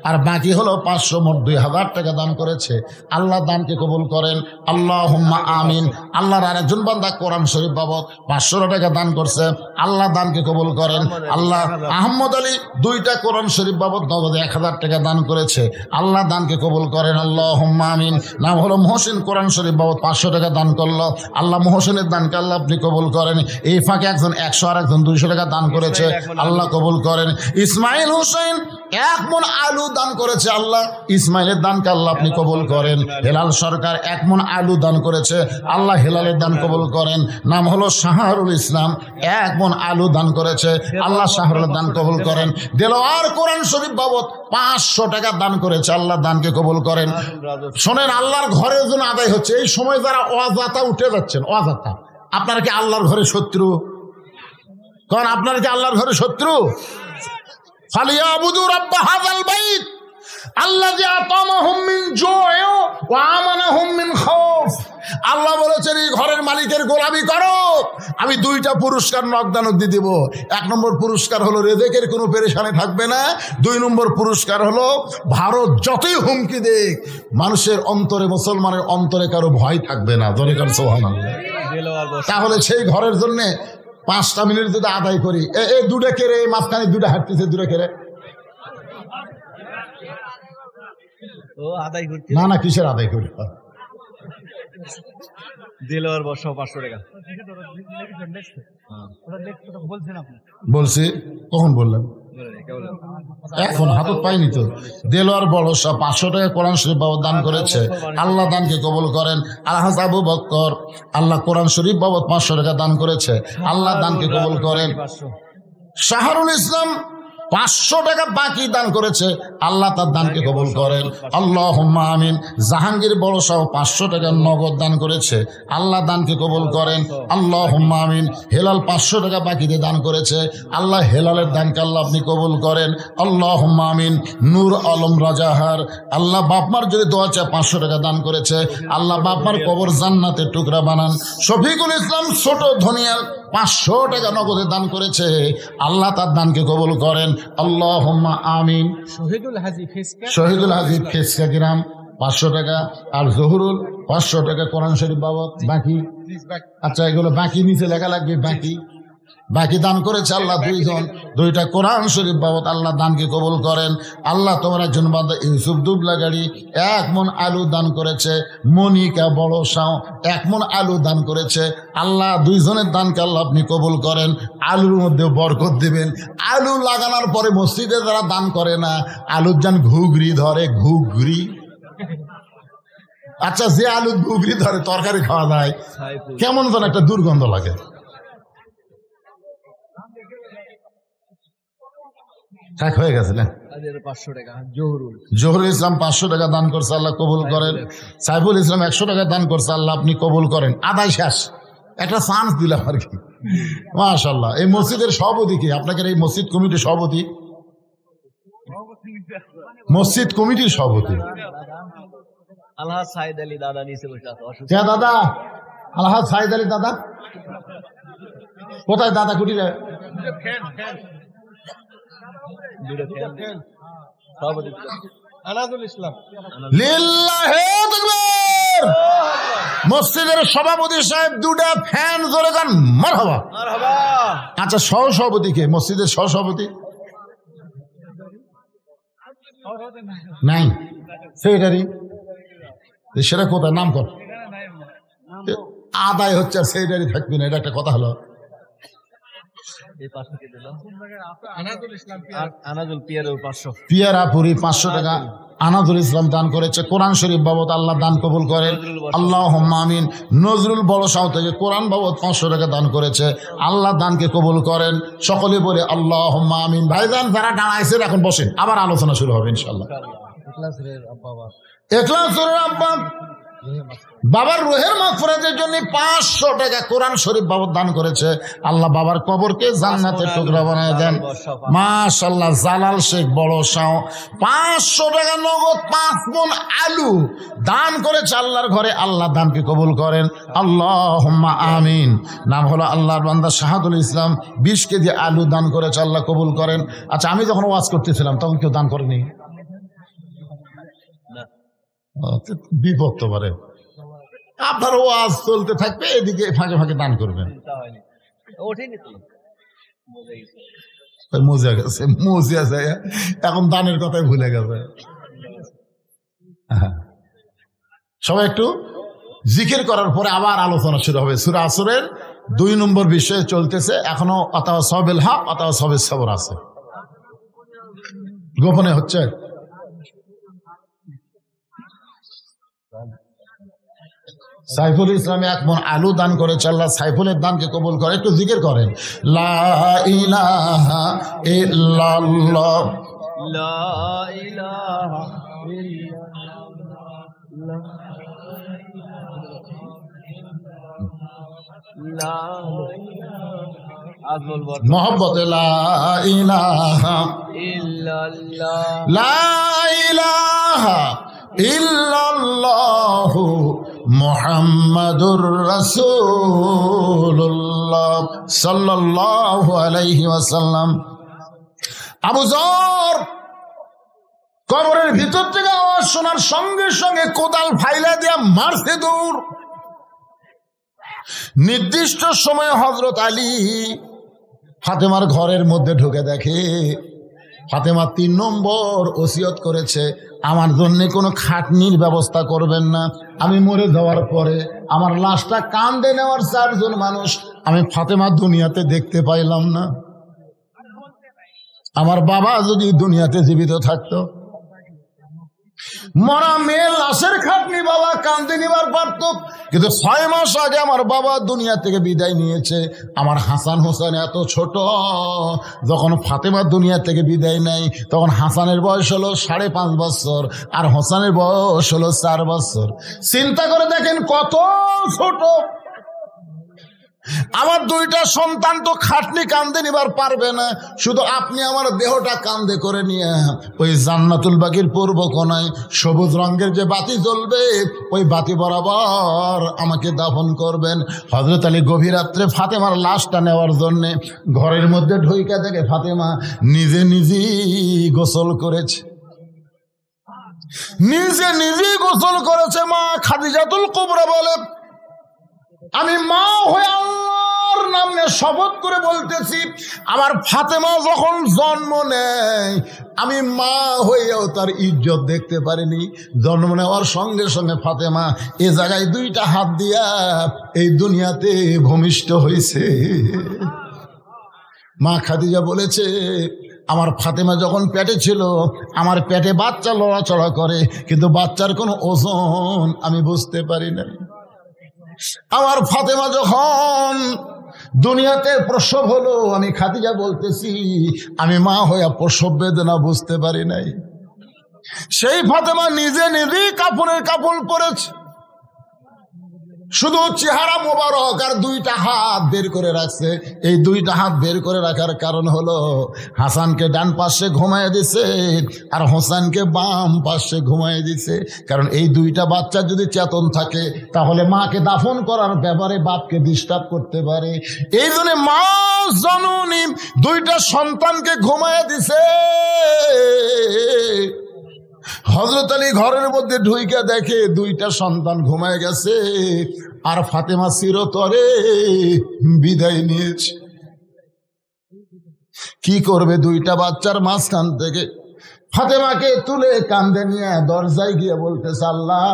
আর বাকি হলো 500, মোট 2000 টাকা দান করেছে। আল্লাহ দানকে কবুল করেন। আল্লাহুম্মা আমিন। আল্লাহর আরেকজন বান্দা কোরআন শরীফ বাবদ 500 টাকা দান করছে, আল্লাহ দানকে কবুল করেন। আল্লাহ আহমদ আলী 2টা কোরআন শরীফ বাবদ নগদে 1000 টাকা দান করেছে, আল্লাহ দানকে কবুল করেন। আল্লাহুম্মা আমিন। নাম হলো মহসিন, কোরআন শরীফ বাবদ 500 টাকা দান করলো, আল্লাহ মহসিনের দানকে আল্লাহ আপনি কবুল করেন। এই ফাঁকে একজন 100 আর একজন 200 টাকা দান করেছে, আল্লাহ কবুল করেন। ইসমাইল হোসেন 1 মণ আলু দান করেছে, আল্লাহ ইসমাইলের দানকে আল্লাহ আপনি কবুল করেন। হেলাল সরকার 1 মণ আলু দান করেছে, আল্লাহ হেলালের দান কবুল করেন। নাম হলো শাহরুল ইসলাম 1 মণ আলু দান করেছে, আল্লাহ শাহরুলের দান কবুল করেন। দেলোয়ার কোরআন শরীফ বাবদ 500 টাকা দান করেছে, আল্লাহ দানকে কবুল করেন। শোনেন, আল্লাহর ঘরের জন্য আদায় হচ্ছে। এই সময় যারা অজাতা উঠে যাচ্ছেন, অজাতা, আপনারা কি আল্লাহর ঘরে শত্রু? কারণ আপনারা কি আল্লাহর ঘরে শত্রু? ফালিয়াবুদু রাব্ব হাযাল বাইত আল্লাযী আতামাহুম মিন জু'ইন ওয়া আমানাহুম মিন খাউফ। আল্লাহ বলেছেন এই ঘরের মালিকের গোলামি করো, আমি 2টা পুরস্কার নগদানক দিব। 1 নম্বর পুরস্কার হলো রেজেকের কোনো পেরেশানি থাকবে না। 2 নম্বর পুরস্কার হলো ভারত যতই হুমকি দেখ, মানুষের অন্তরে, মুসলমানের অন্তরে কারো ভয় থাকবে না। জোরে কার সুবহানাল্লাহ। তাহলে সেই ঘরের জন্য 5টা মিনিট যদি আদায় করি, এই 2টা কেড়ে, মাঝখানে 2টা হাঁটতেছে, 2টা কেড়ে না, কিসের আদায় করি? বলছি, কখন বললেন? এখন হাতত পাইনি তো। দেলোয়ার বড় 500 টাকা কোরআন শরীফ বাবদ দান করেছে, আল্লাহ দানকে কবুল করেন। আলহাজ আবু বকর আল্লাহ কোরআন শরীফ বাবদ 500 টাকা দান করেছে, আল্লাহ দানকে কবুল করেন। শাহরুল ইসলাম 500 টাকা বাকি দান করেছে, আল্লাহ তার দানকে কবুল করেন। আল্লাহুম্মা আমিন। জাহাঙ্গীর বড় সাহেব 500 টাকা নগদ দান করেছে, আল্লাহ দানকে কবুল করেন। আল্লাহুম্মা আমিন। হেলাল 500 টাকা বাকিতে দান করেছে, আল্লাহ হেলালের দানকে আল্লাহ আপনি কবুল করেন। আল্লাহুম্মা আমিন। নূর আলম রাজাহার আল্লাহ বাপমার যদি দোয়া চায় 500 টাকা দান করেছে, আল্লাহ বাপমার কবর জান্নাতের টুকরা বানান। শফিকুল ইসলাম ছোট ধনিয়া 500 টাকা নগদে দান করেছে, আল্লাহ তার দানকে কবুল করেন। আল্লাহুম্মা আমিন। শহীদুল হাজিব ফেসকা গ্রাম 500 টাকা, আর জহুরুল 500 টাকা কোরআন শরীফ বাবদ বাকি। আচ্ছা, এগুলো বাকি নিচে লেখা লাগবে, বাকি বাকি দান করেছে আল্লাহ দুইজন, দুইটা কোরআন শরীফ বাবদ আল্লাহ দানকে কবুল করেন। আল্লাহ তোমার একজন বান্দা ইউসুফ দুবলাগাড়ি 1 মণ আলু দান করেছে। মনিকা বড় সাও 1 মণ আলু দান করেছে। আল্লাহ দুইজনের দানকে আল্লাহ আপনি কবুল করেন, আলুর মধ্যে বরকত দিবেন। আলু লাগানোর পরে মসজিদে যারা দান করে না, আলুর যান ঘুগরি ধরে, ঘুগরি। আচ্ছা, যে আলু ঘুগরি ধরে তরকারি খাওয়া যায়, কেমন যেন একটা দুর্গন্ধ লাগে। এক হয়ে গেছে না? জহুরুল ইসলাম 500 টাকা দান করছে, আল্লাহ কবুল করেন। সাইফুল ইসলাম 100 টাকা দান করছে, আল্লাহ আপনি কবুল করেন। আদায় শেষ, একটা চান্স দিলাম আর কি। মাশাআল্লাহ। এই মসজিদের সভাপতি কি? আপনাদের এই মসজিদ কমিটির সভাপতি? মসজিদ কমিটির সভাপতি আলহাজ সাইদ আলী দাদা নিচে বসে আছে। দাদা আলহাজ সাইদ আলী দাদা কোথায়? দাদা কুটিরে মসজিদের সভাপতি সাহেব 2টা ফ্যান জোরে গান মারহাবা। আচ্ছা, সহসভাপতি কে? মসজিদের সহসভাপতি নাই, সেক্রেটারি সেটা কোথায়? নাম কর। আদায় হচ্ছে আর সেক্রেটারি থাকবে না, এটা একটা কথা হলো। পিয়ারাপুরি 500 টাকা আনাদুল ইসলাম দান করেছে। কোরআন শরীফ বাবদ আল্লাহ দান কবুল করেন, আল্লাহুম্মা আমিন। নজরুল বড়সাও থেকে কোরআন বাবদ 500 টাকা দান করেছে, আল্লাহ দানকে কবুল করেন। সকলে বলে আল্লাহুম্মা আমিন। ভাইজান যারা দাঁড়াইছেন এখন বসেন, আবার আলোচনা শুরু হবে ইনশাআল্লাহ। ইখলাসের আব্বা বাবার রুহের মাগফিরাতের জন্য 500 টাকা কোরআন শরীফ বাবদ দান করেছে, আল্লাহ বাবার কবরকে জান্নাতের টুকরা বানায় দেন। মাশাআল্লাহ। জালাল শেখ বড়সাও 500 টাকা নগদ 5 মণ আলু দান করেছে আল্লাহর ঘরে, আল্লাহ দানকে কবুল করেন, আল্লাহুম্মা আমিন। নাম হলো আল্লাহর বান্দা শাহাদুল ইসলাম 20 কেজি আলু দান করেছে, আল্লাহ কবুল করেন। আচ্ছা, আমি যখন ওয়াজ করতেছিলাম তখন কেউ দান করেনি? বিপদ তো পারে, আপনার ওয়াজ চলতে থাকবে, এদিকে ফাঁকে ফাঁকে দান করবেন। মজা গেছে, মজা যায় এখন, দানের কথাই ভুলে গেছে। সবাই একটু জিকির করার পরে আবার আলোচনা শুরু হবে। সূরা আসরের 2 নম্বর বিষয়ে চলতেছে এখনো। অথবা সবেল হক অথবা সবের সবর আছে, গোপনে হচ্ছে। সাইফুল ইসলাম 1 মণ আলু দান করেছে, আল্লাহ সাইফুলের দানকে কবুল করে। একটু জিকির করেন, লা ইলাহা ইল্লাল্লাহ, লা ইলাহা ইল্লাল্লাহ, মোহাব্বতে লা ইলাহা ইল্লাল্লাহ, লা ইলাহা ইল্লাল্লাহু মুহাম্মাদুর রাসূলুল্লাহ সাল্লাল্লাহু আলাইহি ওয়াসাল্লাম। আবু যর কবরের ভিতর থেকে আওয়াজ শোনার সঙ্গে সঙ্গে কোদাল ফাইলা দিয়া মারছে দৌড়। নির্দিষ্ট সময়ে হযরত আলী ফাতেমার ঘরের মধ্যে ঢুকে দেখে ফাতেমা 3 নম্বর ওসিয়ত করেছে, আমার জন্য কোনো খাটনির ব্যবস্থা করবেন না। আমি মরে যাওয়ার পরে আমার লাশটা কাঁধে নেওয়ার 4 জন মানুষ আমি ফাতেমা দুনিয়াতে দেখতে পাইলাম না। আমার বাবা যদি দুনিয়াতে জীবিত থাকতো, মরা মেয়ে লাশের খাটনি বাবা কাঁদে নিবার পারত, কিন্তু 6 মাস আগে আমার বাবা দুনিয়া থেকে বিদায় নিয়েছে। আমার হাসান হোসেন এত ছোট, যখন ফাতেমা দুনিয়া থেকে বিদায় নেয় তখন হাসানের বয়স হলো 5.5 বছর আর হোসেনের বয়স হলো 4 বছর। চিন্তা করে দেখেন কত ছোট। আমার 2টা সন্তান তো খাটনি কান্দে নিবার পারবে না, শুধু আপনি আমার দেহটা কান্দে করে নিয়ে ওই জান্নাতুল বাকির পূর্ব কোণায় সবুজ রঙের যে বাতি জ্বলবে ওই বাতি বরাবর আমাকে দাফন করবেন। হযরত আলী গভীর রাত্রে ফাতেমার লাশটা নেওয়ার জন্য ঘরের মধ্যে ঢুইকা দেখে ফাতেমা নিজে নিজেই গোসল করেছে, নিজে নিজেই গোসল করেছে। মা খাদিজাতুল কুবরা বলে, আমি মা হয়ে আল্লাহর নাম নিয়ে শপথ করে বলতেছি, আমার ফাতেমা যখন জন্ম নেয় আমি মা হইয়াও তার ইজ্জত দেখতে পারিনি। জন্ম নেওয়ার সঙ্গে সঙ্গে ফাতেমা এ জায়গায় দুইটা হাত দিয়া এই দুনিয়াতে ভূমিষ্ঠ হয়েছে। মা খাদিজা বলেছে, আমার ফাতেমা যখন পেটে ছিল আমার পেটে বাচ্চা লড়াচড়া করে, কিন্তু বাচ্চার কোনো ওজন আমি বুঝতে পারি না। আমার ফাতেমা যখন দুনিয়াতে প্রসব হলো, আমি খাদিজা বলতেছি আমি মা হইয়া প্রসব বেদনা বুঝতে পারি নাই। সেই ফাতেমা নিজে নিজেই কাপড়ের কাপড় পরেছে, শুধু চেহারা মোবারক আর দুইটা হাত বের করে রাখছে। এই দুইটা হাত বের করে রাখার কারণ হলো হাসানকে ডান পাশে ঘুমায় দিছে আর হোসেনকে বাম পাশে ঘুমায় দিছে। কারণ এই দুইটা বাচ্চা যদি চেতন থাকে তাহলে মাকে দাফন করার ব্যাপারে বাপকে ডিস্টার্ব করতে পারে। এই জন্য মা জননী দুইটা সন্তানকে ঘুমায় দিছে। হযরত আলী ঘরের মধ্যে ঢুইকা দেখে দুইটা সন্তান ঘুমায় গেছে আর ফাতেমা চিরতরে বিদায় নিয়েছে। কি করবে? দুইটা বাচ্চার মাঝখান থেকে ফাতেমাকে তুলে কান্দে নিয়ে দরজায় গিয়ে বলতেছে, আল্লাহ,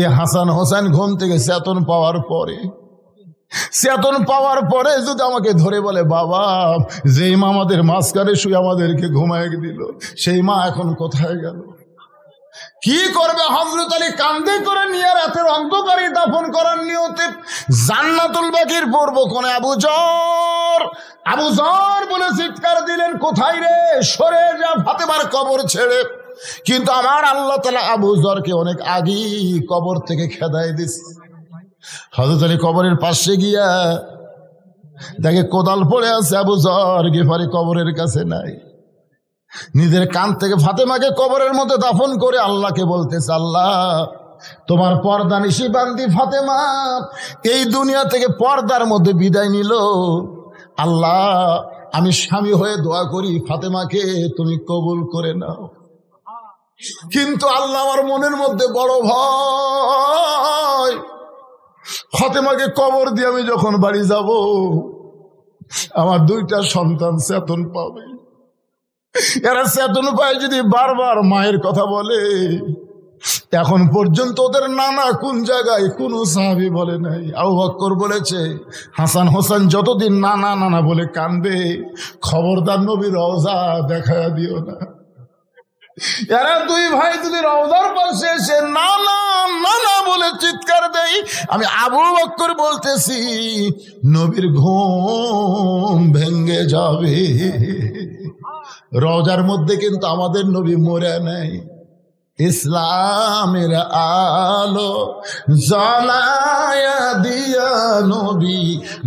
এ হাসান হোসেন ঘুম থেকে চেতন পাওয়ার পরে যদি আমাকে ধরে বলে, বাবা, যেই মা আমাদের মাঝখানে শুয়ে আমাদেরকে ঘুমায় দিল সেই মা এখন কোথায় গেল? কি করবে? হযরত আলী কান্দে করে নিয়ে রাতের অন্ধকারে দাফন করার নিয়তে জান্নাতুল বাকির পূর্ব কোণে আবু জর বলে চিৎকার দিলেন, কোথায় রে? সরে যা ফাতেমার কবর ছেড়ে। কিন্তু আমার আল্লাহ তাআলা আবু জরকে অনেক আগেই কবর থেকে খেদায় দিছে। হযরত আলী কবরের পাশে গিয়া দেখে কোদাল পড়ে আছে, আবু জর গিফারি কবরের কাছে নাই। নিজের কান থেকে ফাতেমাকে কবরের মধ্যে দাফন করে আল্লাহকে বলতেছে, আল্লাহ, তোমার পর্দা নিশি বান্দি ফাতেমা এই দুনিয়া থেকে পর্দার মধ্যে বিদায় নিল। আল্লাহ, আমি স্বামী হয়ে দোয়া করি ফাতেমাকে তুমি কবুল করে নাও। কিন্তু আল্লাহ, আমার মনের মধ্যে বড় ভয়, ফাতেমাকে কবর দিয়ে আমি যখন বাড়ি যাব আমার দুইটা সন্তান চেতন পাবে। এরা চেতন পায় যদি বারবার মায়ের কথা বলে। এখন পর্যন্ত ওদের নানা কোন জায়গায় কোন সাহাবী বলে নাই। আবু বকর বলেছে, হাসান হোসেন যতদিন নানা নানা বলে কানবে খবরদার নবীর রওজা দেখায়া দিও না। এরা দুই ভাই যদি রওজার পাশে এসে নানা নানা বলে চিৎকার দেয়, আমি আবু বকর বলতেছি নবীর ঘুম ভেঙ্গে যাবে। রওজার মধ্যে কিন্তু আমাদের নবী মরে নাই। ইসলামের আলো জ্বালায়া দিয়া নবী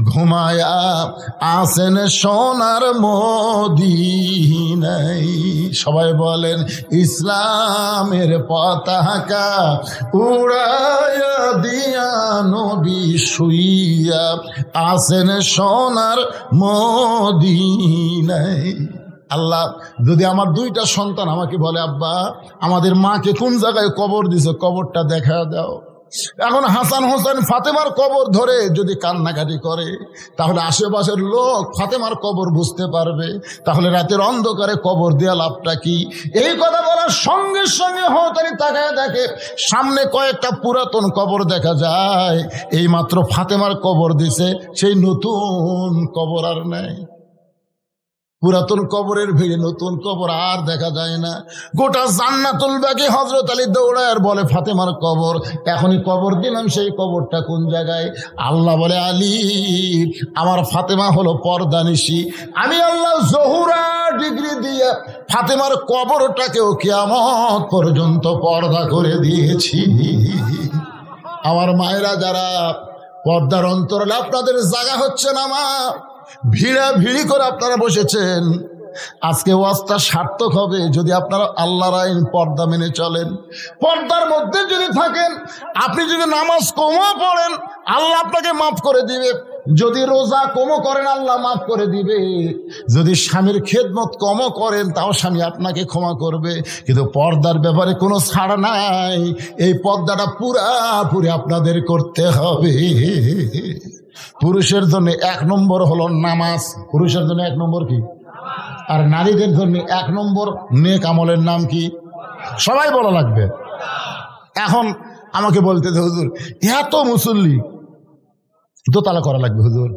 ঘুমায়া আসেন সোনার মদিনায়। সবাই বলেন, ইসলামের পতাকা উড়ায়া দিয়া নবী শুইয়া আসেন সোনার মদিনায়। আল্লাহ, যদি আমার দুইটা সন্তান আমাকে বলে, আব্বা, আমাদের মাকে কোন জায়গায় কবর দিছে কবরটা দেখা দাও। এখন হাসান হোসেন ফাতেমার কবর ধরে যদি কান্নাকাটি করে তাহলে আশেপাশের লোক ফাতেমার কবর বুঝতে পারবে। তাহলে রাতের অন্ধকারে কবর দেয়া লাভটা কি? এই কথা বলার সঙ্গে সঙ্গে হতারি তাকায় দেখে সামনে কয়েকটা পুরাতন কবর দেখা যায়। এই মাত্র ফাতেমার কবর দিছে, সেই নতুন কবর আর নাই। পুরাতন কবরের ভিড়ে নতুন কবর আর দেখা যায় না। গোটা জান্নাতুল বাকি হযরত আলী দৌড়ায় আর বলে, ফাতেমার কবর, এখনই কবর দিলাম, সেই কবরটা কোন জায়গায়? আল্লাহ বলে, আলী, আমার ফাতেমা হলো পর্দানিশী। আমি আল্লাহ জহুরা ডিগ্রি দিয়ে ফাতেমার কবরটাকেও কিয়ামত পর্যন্ত পর্দা করে দিয়েছি। আমার মায়েরা যারা পর্দার অন্তরালে, আপনাদের জায়গা হচ্ছে না মা, ভিড়া ভিড়ি করে আপনারা বসেছেন। আজকে ওয়াজটা সার্থক হবে যদি আপনারা আল্লাহর আইন পর্দা মেনে চলেন। পর্দার মধ্যে যদি থাকেন, আপনি যদি নামাজ কমও পড়েন আল্লাহ আপনাকে মাফ করে দিবে। যদি রোজা কমও করেন আল্লাহ মাফ করে দিবে। যদি স্বামীর খেদমত কমও করেন তাও স্বামী আপনাকে ক্ষমা করবে। কিন্তু পর্দার ব্যাপারে কোনো ছাড় নাই। এই পর্দাটা পুরাপুরি আপনাদের করতে হবে। পুরুষের জন্য 1 নম্বর হলো নামাজ। পুরুষের জন্য 1 নম্বর কি? আর নারীদের জন্য 1 নম্বর নেক আমলের নাম কি? সবাই বলা লাগবে। এখন আমাকে বলতে যে হুজুর এত মুসল্লি দোতলা করা লাগবে হুজুর,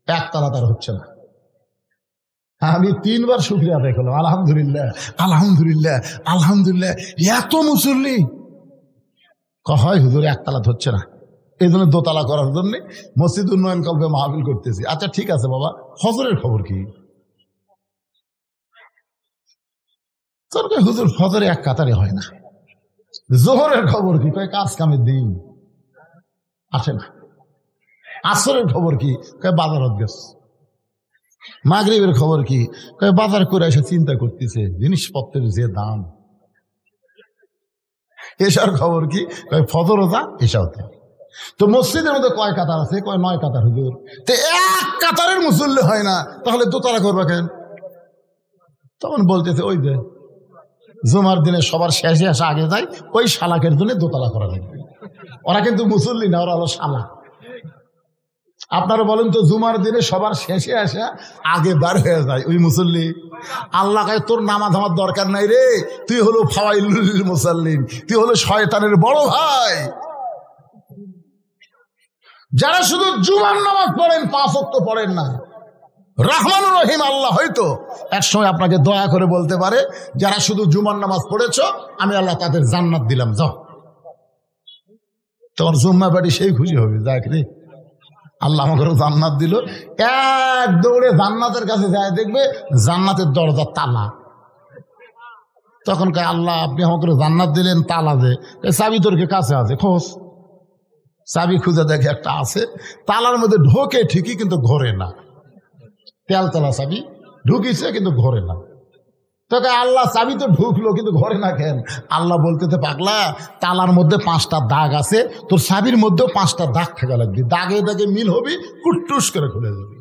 1 তালা তার হচ্ছে না। আমি 3 বার শুকরিয়া আদায় করলাম, আলহামদুলিল্লাহ আলহামদুলিল্লাহ আলহামদুলিল্লাহ। এত মুসল্লি হয় হুজুর 1 তালা হচ্ছে না, এই জন্য দোতলা করার জন্য মসজিদ উন্নয়ন কল্পে মাহফিল করতেছি। আচ্ছা ঠিক আছে বাবা, ফজরের খবর কি? হুজুর ফজরে 1 কাতারে হয় না। জোহরের খবর কি? কয় কাজ কামের দিন আসে না। আসরের খবর কি? কয় বাজারত গেছে। মাগরিবের খবর কি? কয় বাজার করে এসে চিন্তা করতেছে জিনিসপত্রের যে দাম। এশার খবর কি? কয় ফজরও যা এশাও তা। তো মসজিদের মধ্যে কয় কাতার আছে? কয় 9 কাতার হুজুর। তো 1 কাতারের মুসল্লি হয় না, তাহলে দোতলা করবা কেন? তখন বলতেছে ওই যে জুমার দিনে সবার শেষে আসা আগে যায়, ওই শালাকের জন্য দোতলা করা লাগবে। ওরা কিন্তু মুসল্লি না, ওরা হলো শালা। আপনারা বলেন তো, জুমার দিনে সবার শেষে আসা আগে বার হয়ে যায় ওই মুসল্লি। আল্লাহ কয় তোর নামাজ আমার দরকার নাই রে, তুই হলো ফাওয়াইলুল মুসাল্লিন, তুই হলো শয়তানের বড় ভাই। যারা শুধু জুমার নামাজ পড়েন, 5 ওয়াক্ত পড়েন না, রহমানুর রহিম আল্লাহ হয়তো একসময় আপনাকে দয়া করে বলতে পারে, যারা শুধু জুমার নামাজ পড়েছ আমি আল্লাহ তাদের জান্নাত দিলাম, যাও। তোমার জুম্মা বাড়ি সেই খুশি হবে, যাক রে আল্লাহ আমাকে জান্নাত দিল। 1 দৌড়ে জান্নাতের কাছে যায়, দেখবে জান্নাতের দরজা তালা। তখন কয় আল্লাহ আপনি আমাকে জান্নাত দিলেন, তালা যে চাবি তোর কাছে আছে, খোঁজ। চাবি খুঁজে দেখে একটা আছে, তালার মধ্যে ঢোকে ঠিকই কিন্তু ঘরে না। তেলতলা চাবি ঢুকিছে কিন্তু ঘরে না। তোকে আল্লাহ চাবি তো ঢুকলো কিন্তু ঘরে না কেন? আল্লাহ বলতে পাগলা, তালার মধ্যে 5টা দাগ আছে, তোর চাবির মধ্যেও 5টা দাগ থাকা লাগবে, দাগে দাগে মিল হবি, কুট্টুস করে খুলে যাবি।